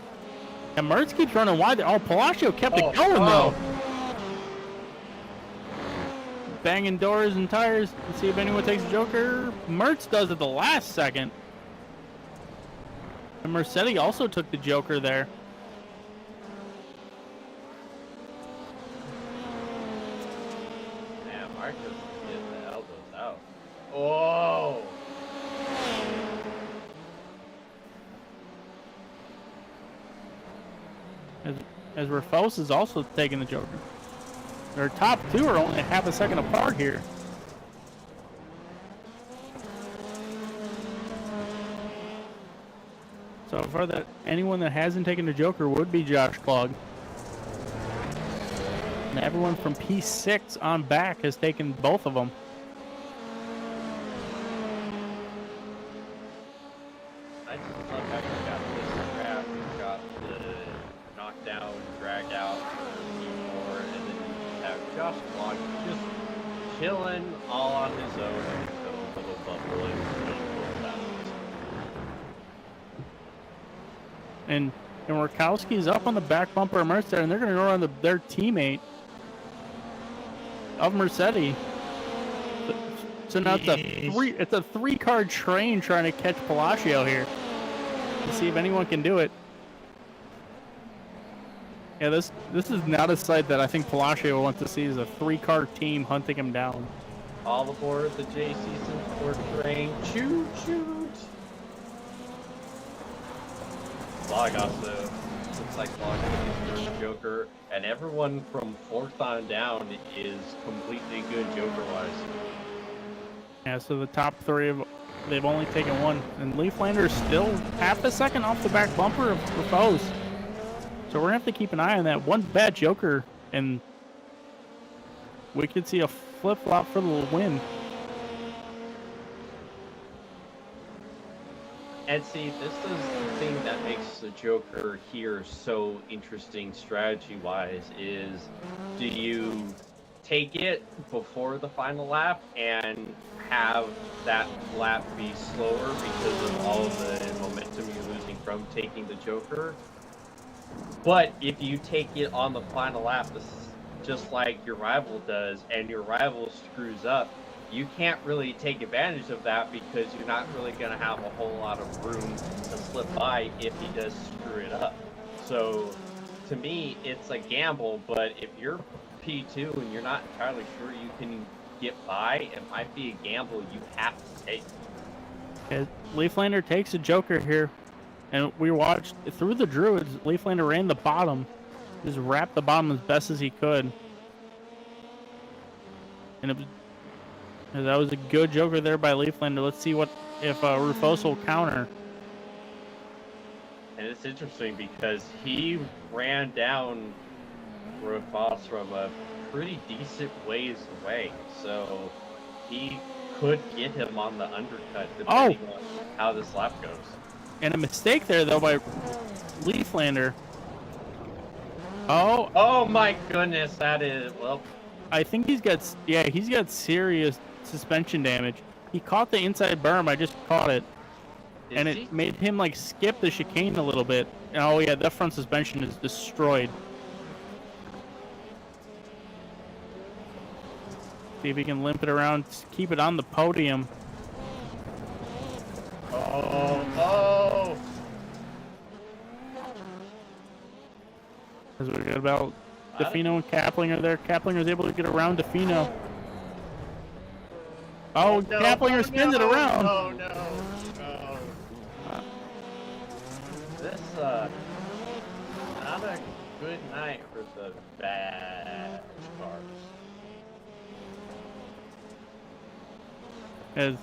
And Mertz keeps running wide. Oh, Palacio kept it going, though. Banging doors and tires. Let's see if anyone takes a Joker. Mertz does at the last second. And Mercedes also took the Joker there. Man, Marcus is getting the elbows out. Oh! As Rufos is also taking the Joker. Their top two are only half a second apart here. So far, that anyone that hasn't taken the Joker would be Josh Klug. And everyone from P6 on back has taken both of them. I just love how you got this draft, you got the knockdown, drag out for P4, and then you have Josh Klug just chilling all on his own in his own little bubble. And Murkowski's up on the back bumper of Mercedes, and they're going to go around their teammate of Mercedes. So now it's a three-car train trying to catch Palacio here. Let's see if anyone can do it. Yeah, this is not a sight that I think Palacio wants to see, is a three-car team hunting him down. All aboard the JC Sport train. Choo choo. Log also looks like Log is his first Joker, and everyone from fourth on down is completely good Joker-wise. Yeah, so the top three, they've only taken one, and Leaflander's still half a second off the back bumper of Rufos. So we're gonna have to keep an eye on that. One bad Joker, and we could see a flip-flop for the win. And see, this is the thing that makes the Joker here so interesting strategy-wise, is do you take it before the final lap and have that lap be slower because of all of the momentum you're losing from taking the Joker? But if you take it on the final lap, just like your rival does, and your rival screws up, you can't really take advantage of that because you're not really going to have a whole lot of room to slip by if he does screw it up. So, to me, it's a gamble, but if you're P2 and you're not entirely sure you can get by, it might be a gamble you have to take. Okay, Leaflander takes a Joker here, and we watched through the Druids. Leaflander ran the bottom, just wrapped the bottom as best as he could, and that was a good Joker there by Leaflander. Let's see if Rufos will counter. And it's interesting because he ran down Rufos from a pretty decent ways away, so he could get him on the undercut depending on how this lap goes. And a mistake there though by Leaflander. Oh my goodness, that is, well, I think he's got serious suspension damage. He caught the inside berm. I just caught it, and it made him like skip the chicane a little bit. And oh yeah, that front suspension is destroyed. See if he can limp it around, keep it on the podium. Oh! As we got about DeFino and Kaplinger there. Kaplinger is able to get around DeFino. Oh, no, Kaplinger spins it around. Oh no! This not a good night for the bad cars. As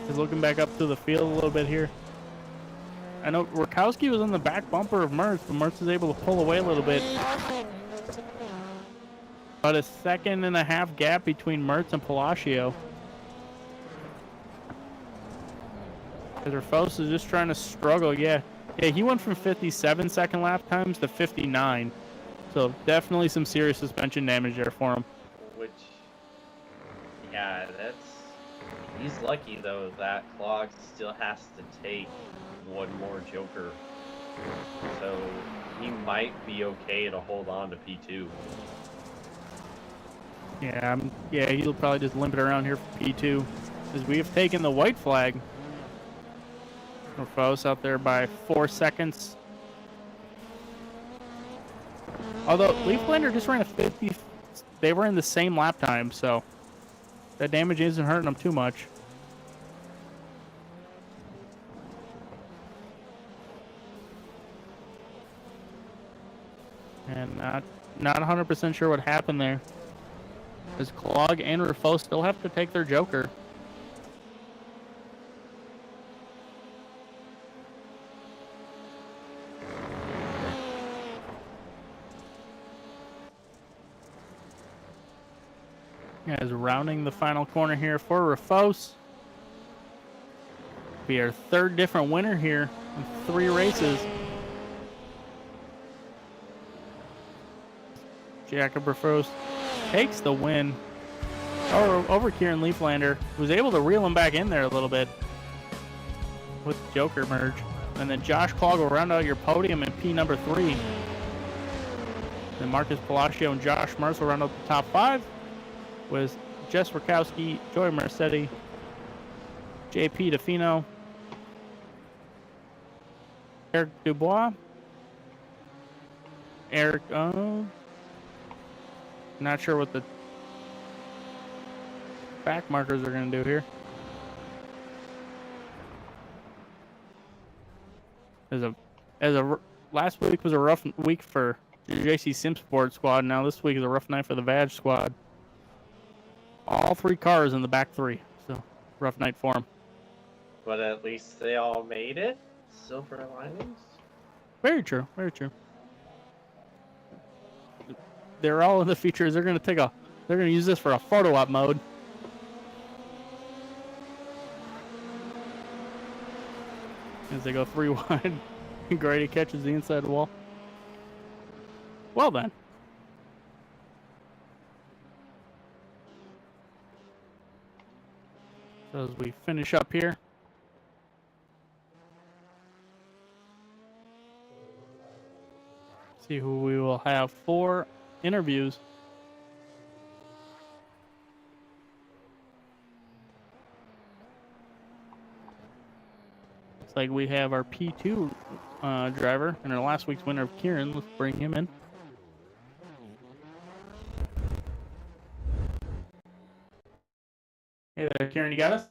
he's looking back up to the field a little bit here. I know Rakowski was on the back bumper of Mertz, but Mertz was able to pull away a little bit. About a 1.5 second gap between Mertz and Palacio. Rafos is just trying to struggle. Yeah, he went from 57 second lap times to 59. So definitely some serious suspension damage there for him. Which, yeah, he's lucky though that Clog still has to take one more Joker. So he might be okay to hold on to P2. Yeah, he'll probably just limp it around here for P2. As we have taken the white flag. Rafos out there by 4 seconds. Although Leaflander just ran a 50, they were in the same lap time, so that damage isn't hurting them too much. And not 100% sure what happened there. As Clog and Rafos still have to take their Joker. As rounding the final corner here for Rafos. Be our third different winner here in 3 races. Jacob Rafos takes the win over Kieran Leaflander, who's able to reel him back in there a little bit with Joker merge. And then Josh Clog will round out your podium in P number 3. Then Marcus Palacio and Josh Mertz will round out the top 5. Was Jess Rakowski, Joy Mercedes, JP DeFino, Eric Dubois, Eric, not sure what the back markers are going to do here. Last week was a rough week for the JC Sim Sport squad. Now this week is a rough night for the Vag squad. All 3 cars in the back 3, so rough night for them. But at least they all made it. Silver linings. Very true. Very true. They're all in the features. They're going to use this for a photo op mode. As they go 3 wide, Grady catches the inside wall. Well then. So as we finish up here. See who we will have for interviews. Looks like we have our P2 driver and our last week's winner of Kieran. Let's bring him in. Hey there, Kieran, you got us?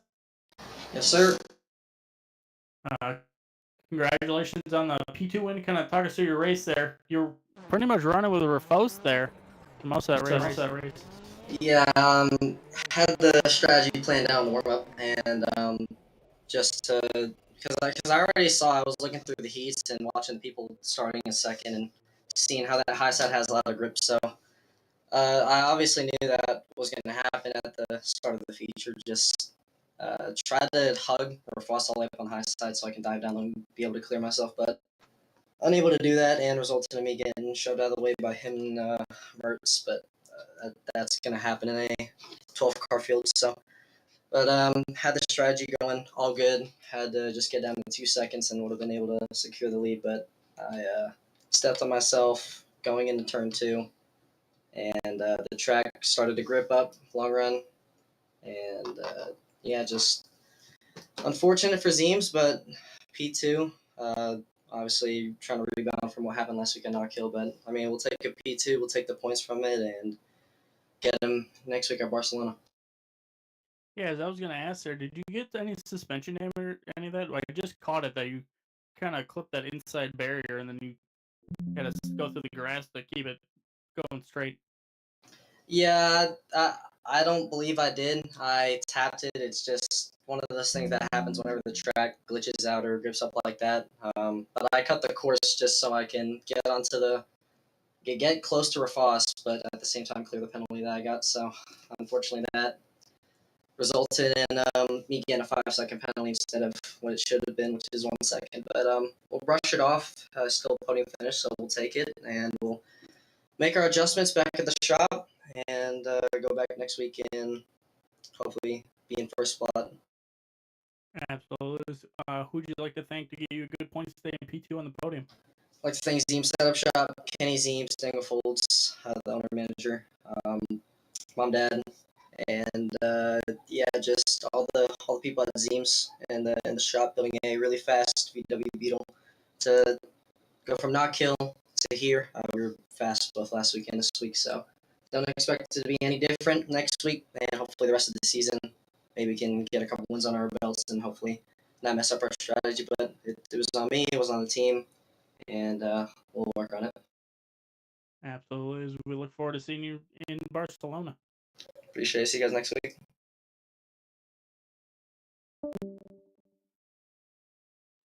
Yes, sir. Congratulations on the P2 win. Kind of talk us through your race there. You're pretty much running with a Rafos there most of that race. Yeah, had the strategy planned out in the warm-up, and just because I already saw, I was looking through the heats and watching people starting in second and seeing how that high side has a lot of grip, so I obviously knew that was going to happen at the start of the feature. Just try to hug or force all the way up on the high side so I can dive down and be able to clear myself, but unable to do that and resulted in me getting shoved out of the way by him and Mertz, but that's going to happen in a 12-car field. So, but had the strategy going, all good. Had to just get down to 2 seconds and would have been able to secure the lead, but I stepped on myself going into turn 2, and the track started to grip up long run, and just unfortunate for Zeems, but P2. Obviously, trying to rebound from what happened last week at Knock Hill, but I mean, we'll take a P2, we'll take the points from it, and get him next week at Barcelona. Yeah, as I was going to ask there, did you get any suspension damage or any of that? I just caught it that you kind of clipped that inside barrier and then you had to go through the grass to keep it going straight. Yeah, I don't believe I did. I tapped it. It's just one of those things that happens whenever the track glitches out or grips up like that. But I cut the course just so I can get close to Rafos, but at the same time clear the penalty that I got. So unfortunately, that resulted in me getting a 5-second penalty instead of what it should have been, which is 1 second. But we'll brush it off. Still podium finish, so we'll take it, and we'll make our adjustments back at the shop, and go back next week and hopefully be in first spot. Absolutely. Who'd you like to thank to get you a good point to stay in P2 on the podium? I'd like to thank Zeem Setup Shop, Kenny Zeem, Stango Folds, the owner manager, mom, dad, and yeah, just all the people at Zeem's and in the shop building a really fast VW Beetle to go from not kill to here. We were fast both last week and this week, so don't expect it to be any different next week, and hopefully the rest of the season, maybe we can get a couple wins on our belts and hopefully not mess up our strategy. But it was on me, it was on the team, and we'll work on it. Absolutely. We look forward to seeing you in Barcelona. Appreciate it. See you guys next week.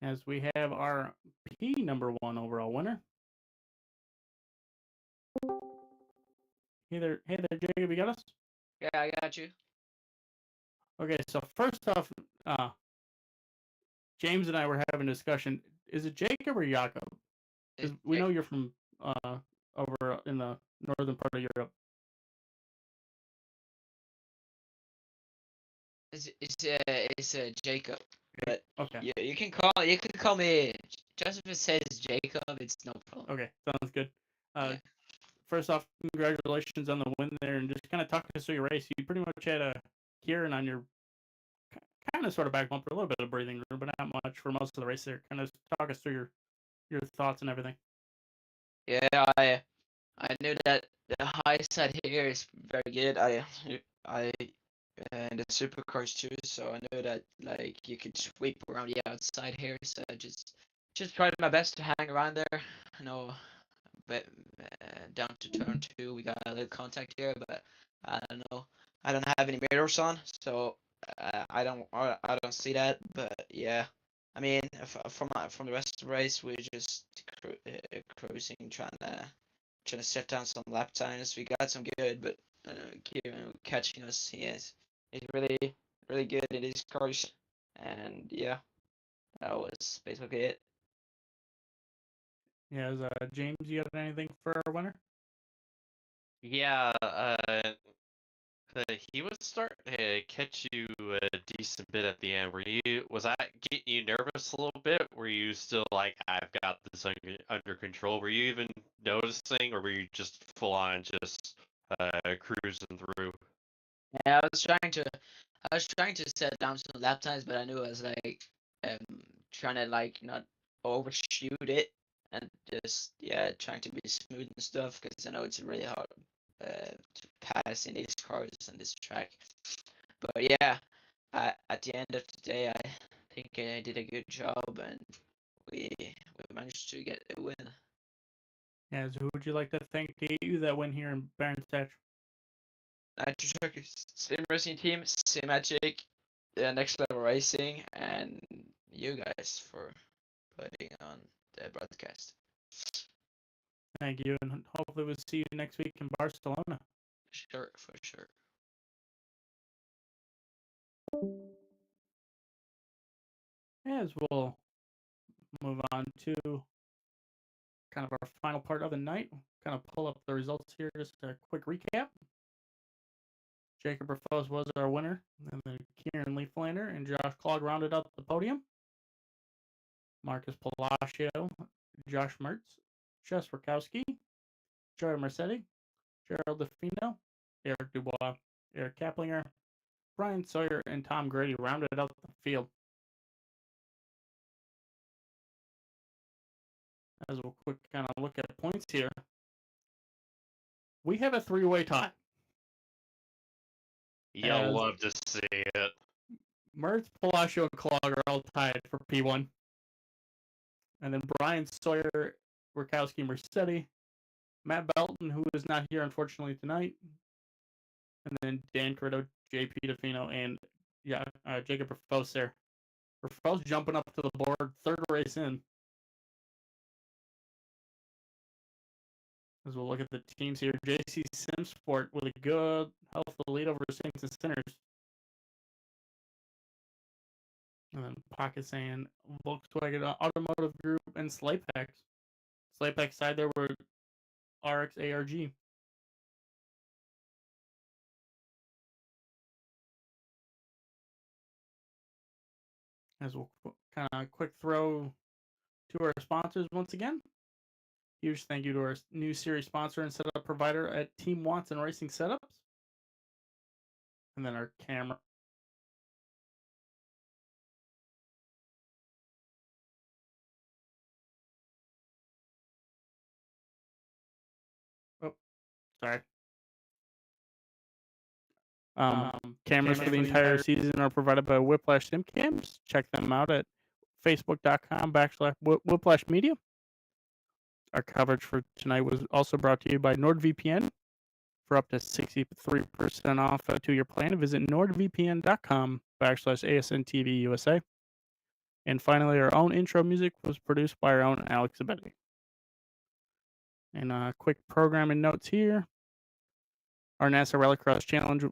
As we have our P number 1 overall winner. Hey there, Jacob, you got us? Yeah, I got you. Okay, so first off, James and I were having a discussion. Is it Jacob or Jakob? Because we know you're from over in the northern part of Europe. It's Jacob, but okay. you can call me just if it says Jacob, it's no problem. Okay, sounds good. First off, congratulations on the win there, and just kind of talk us through your race. You pretty much had a Kieran on your kind of sort of back bumper, a little bit of breathing room, but not much for most of the race there. Kind of talk us through your thoughts and everything. Yeah, I knew that the high side here is very good. I and the supercars too, so I knew that like you could sweep around the outside here. So I just tried my best to hang around there. I know, but down to turn 2 we got a little contact here, but I don't know. I don't have any mirrors on, so I don't see that. But yeah, I mean, from the rest of the race, we're just cruising, trying to set down some lap times. We got some good, but Kieran catching us, he's really good in his cars, and yeah, that was basically it. Yeah, James, you got anything for our winner? Yeah, he was starting to catch you a decent bit at the end. Was that getting you nervous a little bit? Were you still like, I've got this under control? Were you even noticing, or were you just full on just cruising through? Yeah, I was trying to set down some lap times, but I knew I was like trying to like not overshoot it and just trying to be smooth and stuff because I know it's really hard to pass in these cars and this track. But yeah, at the end of the day, I think I did a good job and we managed to get a win. Yeah, so who would you like to thank to get you that win here in Baronstat? Nitro Truck Sim Racing Team, Simagic, Next Level Racing, and you guys for putting on the broadcast. Thank you, and hopefully we'll see you next week in Barcelona. Sure, for sure. As we'll move on to kind of our final part of the night, kind of pull up the results here, just a quick recap. Jacob Rafos was our winner, and then Kieran Leaflander and Josh Clog rounded out the podium. Marcus Palacio, Josh Mertz, Jess Rakowski, Joey Mercedes, Gerald DeFino, Eric Dubois, Eric Kaplinger, Bryan Sawyer, and Tom Grady rounded out the field. As we'll quick kind of look at points here, we have a 3-way tie. You'll love to see it. Mertz, Palacio, and Clog are all tied for P1. And then Bryan Sawyer, Rakowski, Mercedes, Matt Belton, who is not here unfortunately tonight, And then Dan Corritto, JP DeFino, and Jacob Rafos there. Rafos jumping up to the board, third race in. As we'll look at the teams here, JC Simsport with a good, healthy lead over Saints and Sinners. And then Pocket saying Volkswagen Automotive Group and Slaypex. Slaypex side there were RX ARG. As we'll kind of quick throw to our sponsors once again. Huge thank you to our new series sponsor and setup provider at Team Watson Racing Setups. And then our camera. Oh, sorry. Cameras for the entire season are provided by Whiplash Sim Cams. Check them out at facebook.com/Whiplash Media. Our coverage for tonight was also brought to you by NordVPN. For up to 63% off a 2-year plan, visit nordvpn.com/ASNTV USA. And finally, our own intro music was produced by our own Alex Abetti. And quick programming notes here. Our NASA Rallycross Challenge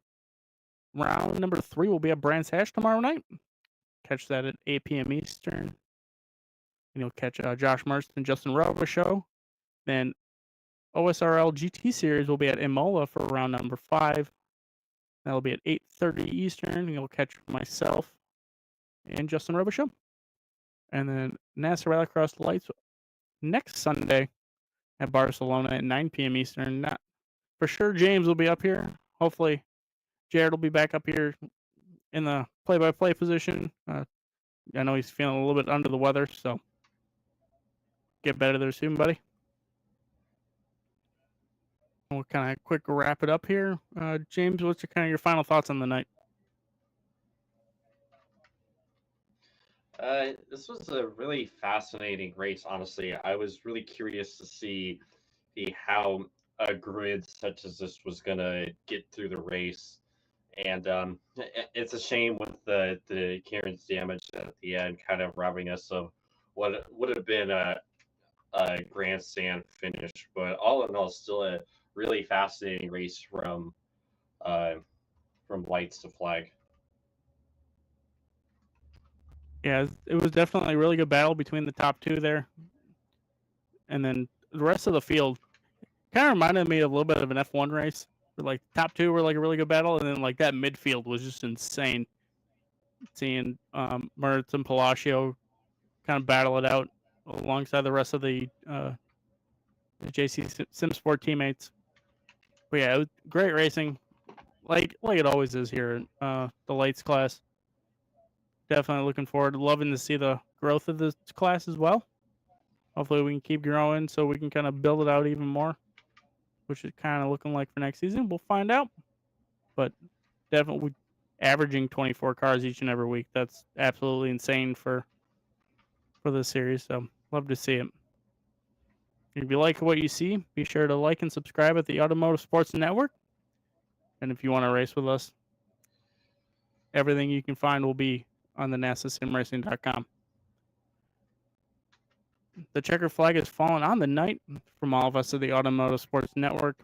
round number 3 will be at Brands Hatch tomorrow night. Catch that at 8 p.m. Eastern. And you'll catch Josh Mertz and Justin Robo show. Then OSRL GT Series will be at Imola for round number 5. That'll be at 8:30 Eastern. You'll catch myself and Justin Robo show. And then NASA Rallycross Lights next Sunday at Barcelona at 9 p.m. Eastern. Not for sure James will be up here. Hopefully Jared will be back up here in the play-by-play position. I know he's feeling a little bit under the weather, so get better there soon, buddy. We'll kind of quick wrap it up here. James, what's your final thoughts on the night? This was a really fascinating race, honestly. I was really curious to see how a grid such as this was going to get through the race. And it's a shame with the Karen's damage at the end, kind of robbing us of what would have been a grandstand finish. But all in all, still a really fascinating race from lights to flag. Yeah, it was definitely a really good battle between the top two there. And then the rest of the field kind of reminded me of a little bit of an F1 race. Like top two were like a really good battle, and then like that midfield was just insane. Seeing Mertz and Palacio kind of battle it out alongside the rest of the JC Simsport teammates. But yeah, it was great racing, like it always is here in the lights class. Definitely looking forward to loving to see the growth of this class as well. Hopefully we can keep growing so we can kind of build it out even more, which is kind of looking like for next season. We'll find out. But definitely averaging 24 cars each and every week. That's absolutely insane for this series. So love to see it. If you like what you see, be sure to like and subscribe at the Automotive Sports Network. And if you want to race with us, everything you can find will be on the NASASimRacing.com. The checker flag has fallen on the night from all of us at the Automotive Sports Network.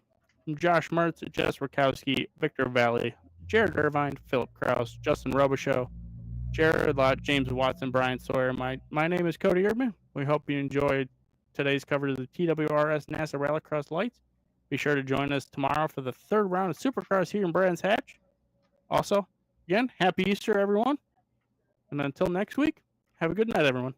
From Josh Mertz, Jess Rakowski, Victor Vallee, Jared Irvine, Philip Kraus, Justin Robichaux, Jared Lott, James Watson, Bryan Sawyer. My name is Cody Erdman. We hope you enjoyed today's coverage of the TWRS NASA Rallycross Lights. Be sure to join us tomorrow for the third round of Supercross here in Brands Hatch. Also, again, happy Easter, everyone. And until next week, have a good night, everyone.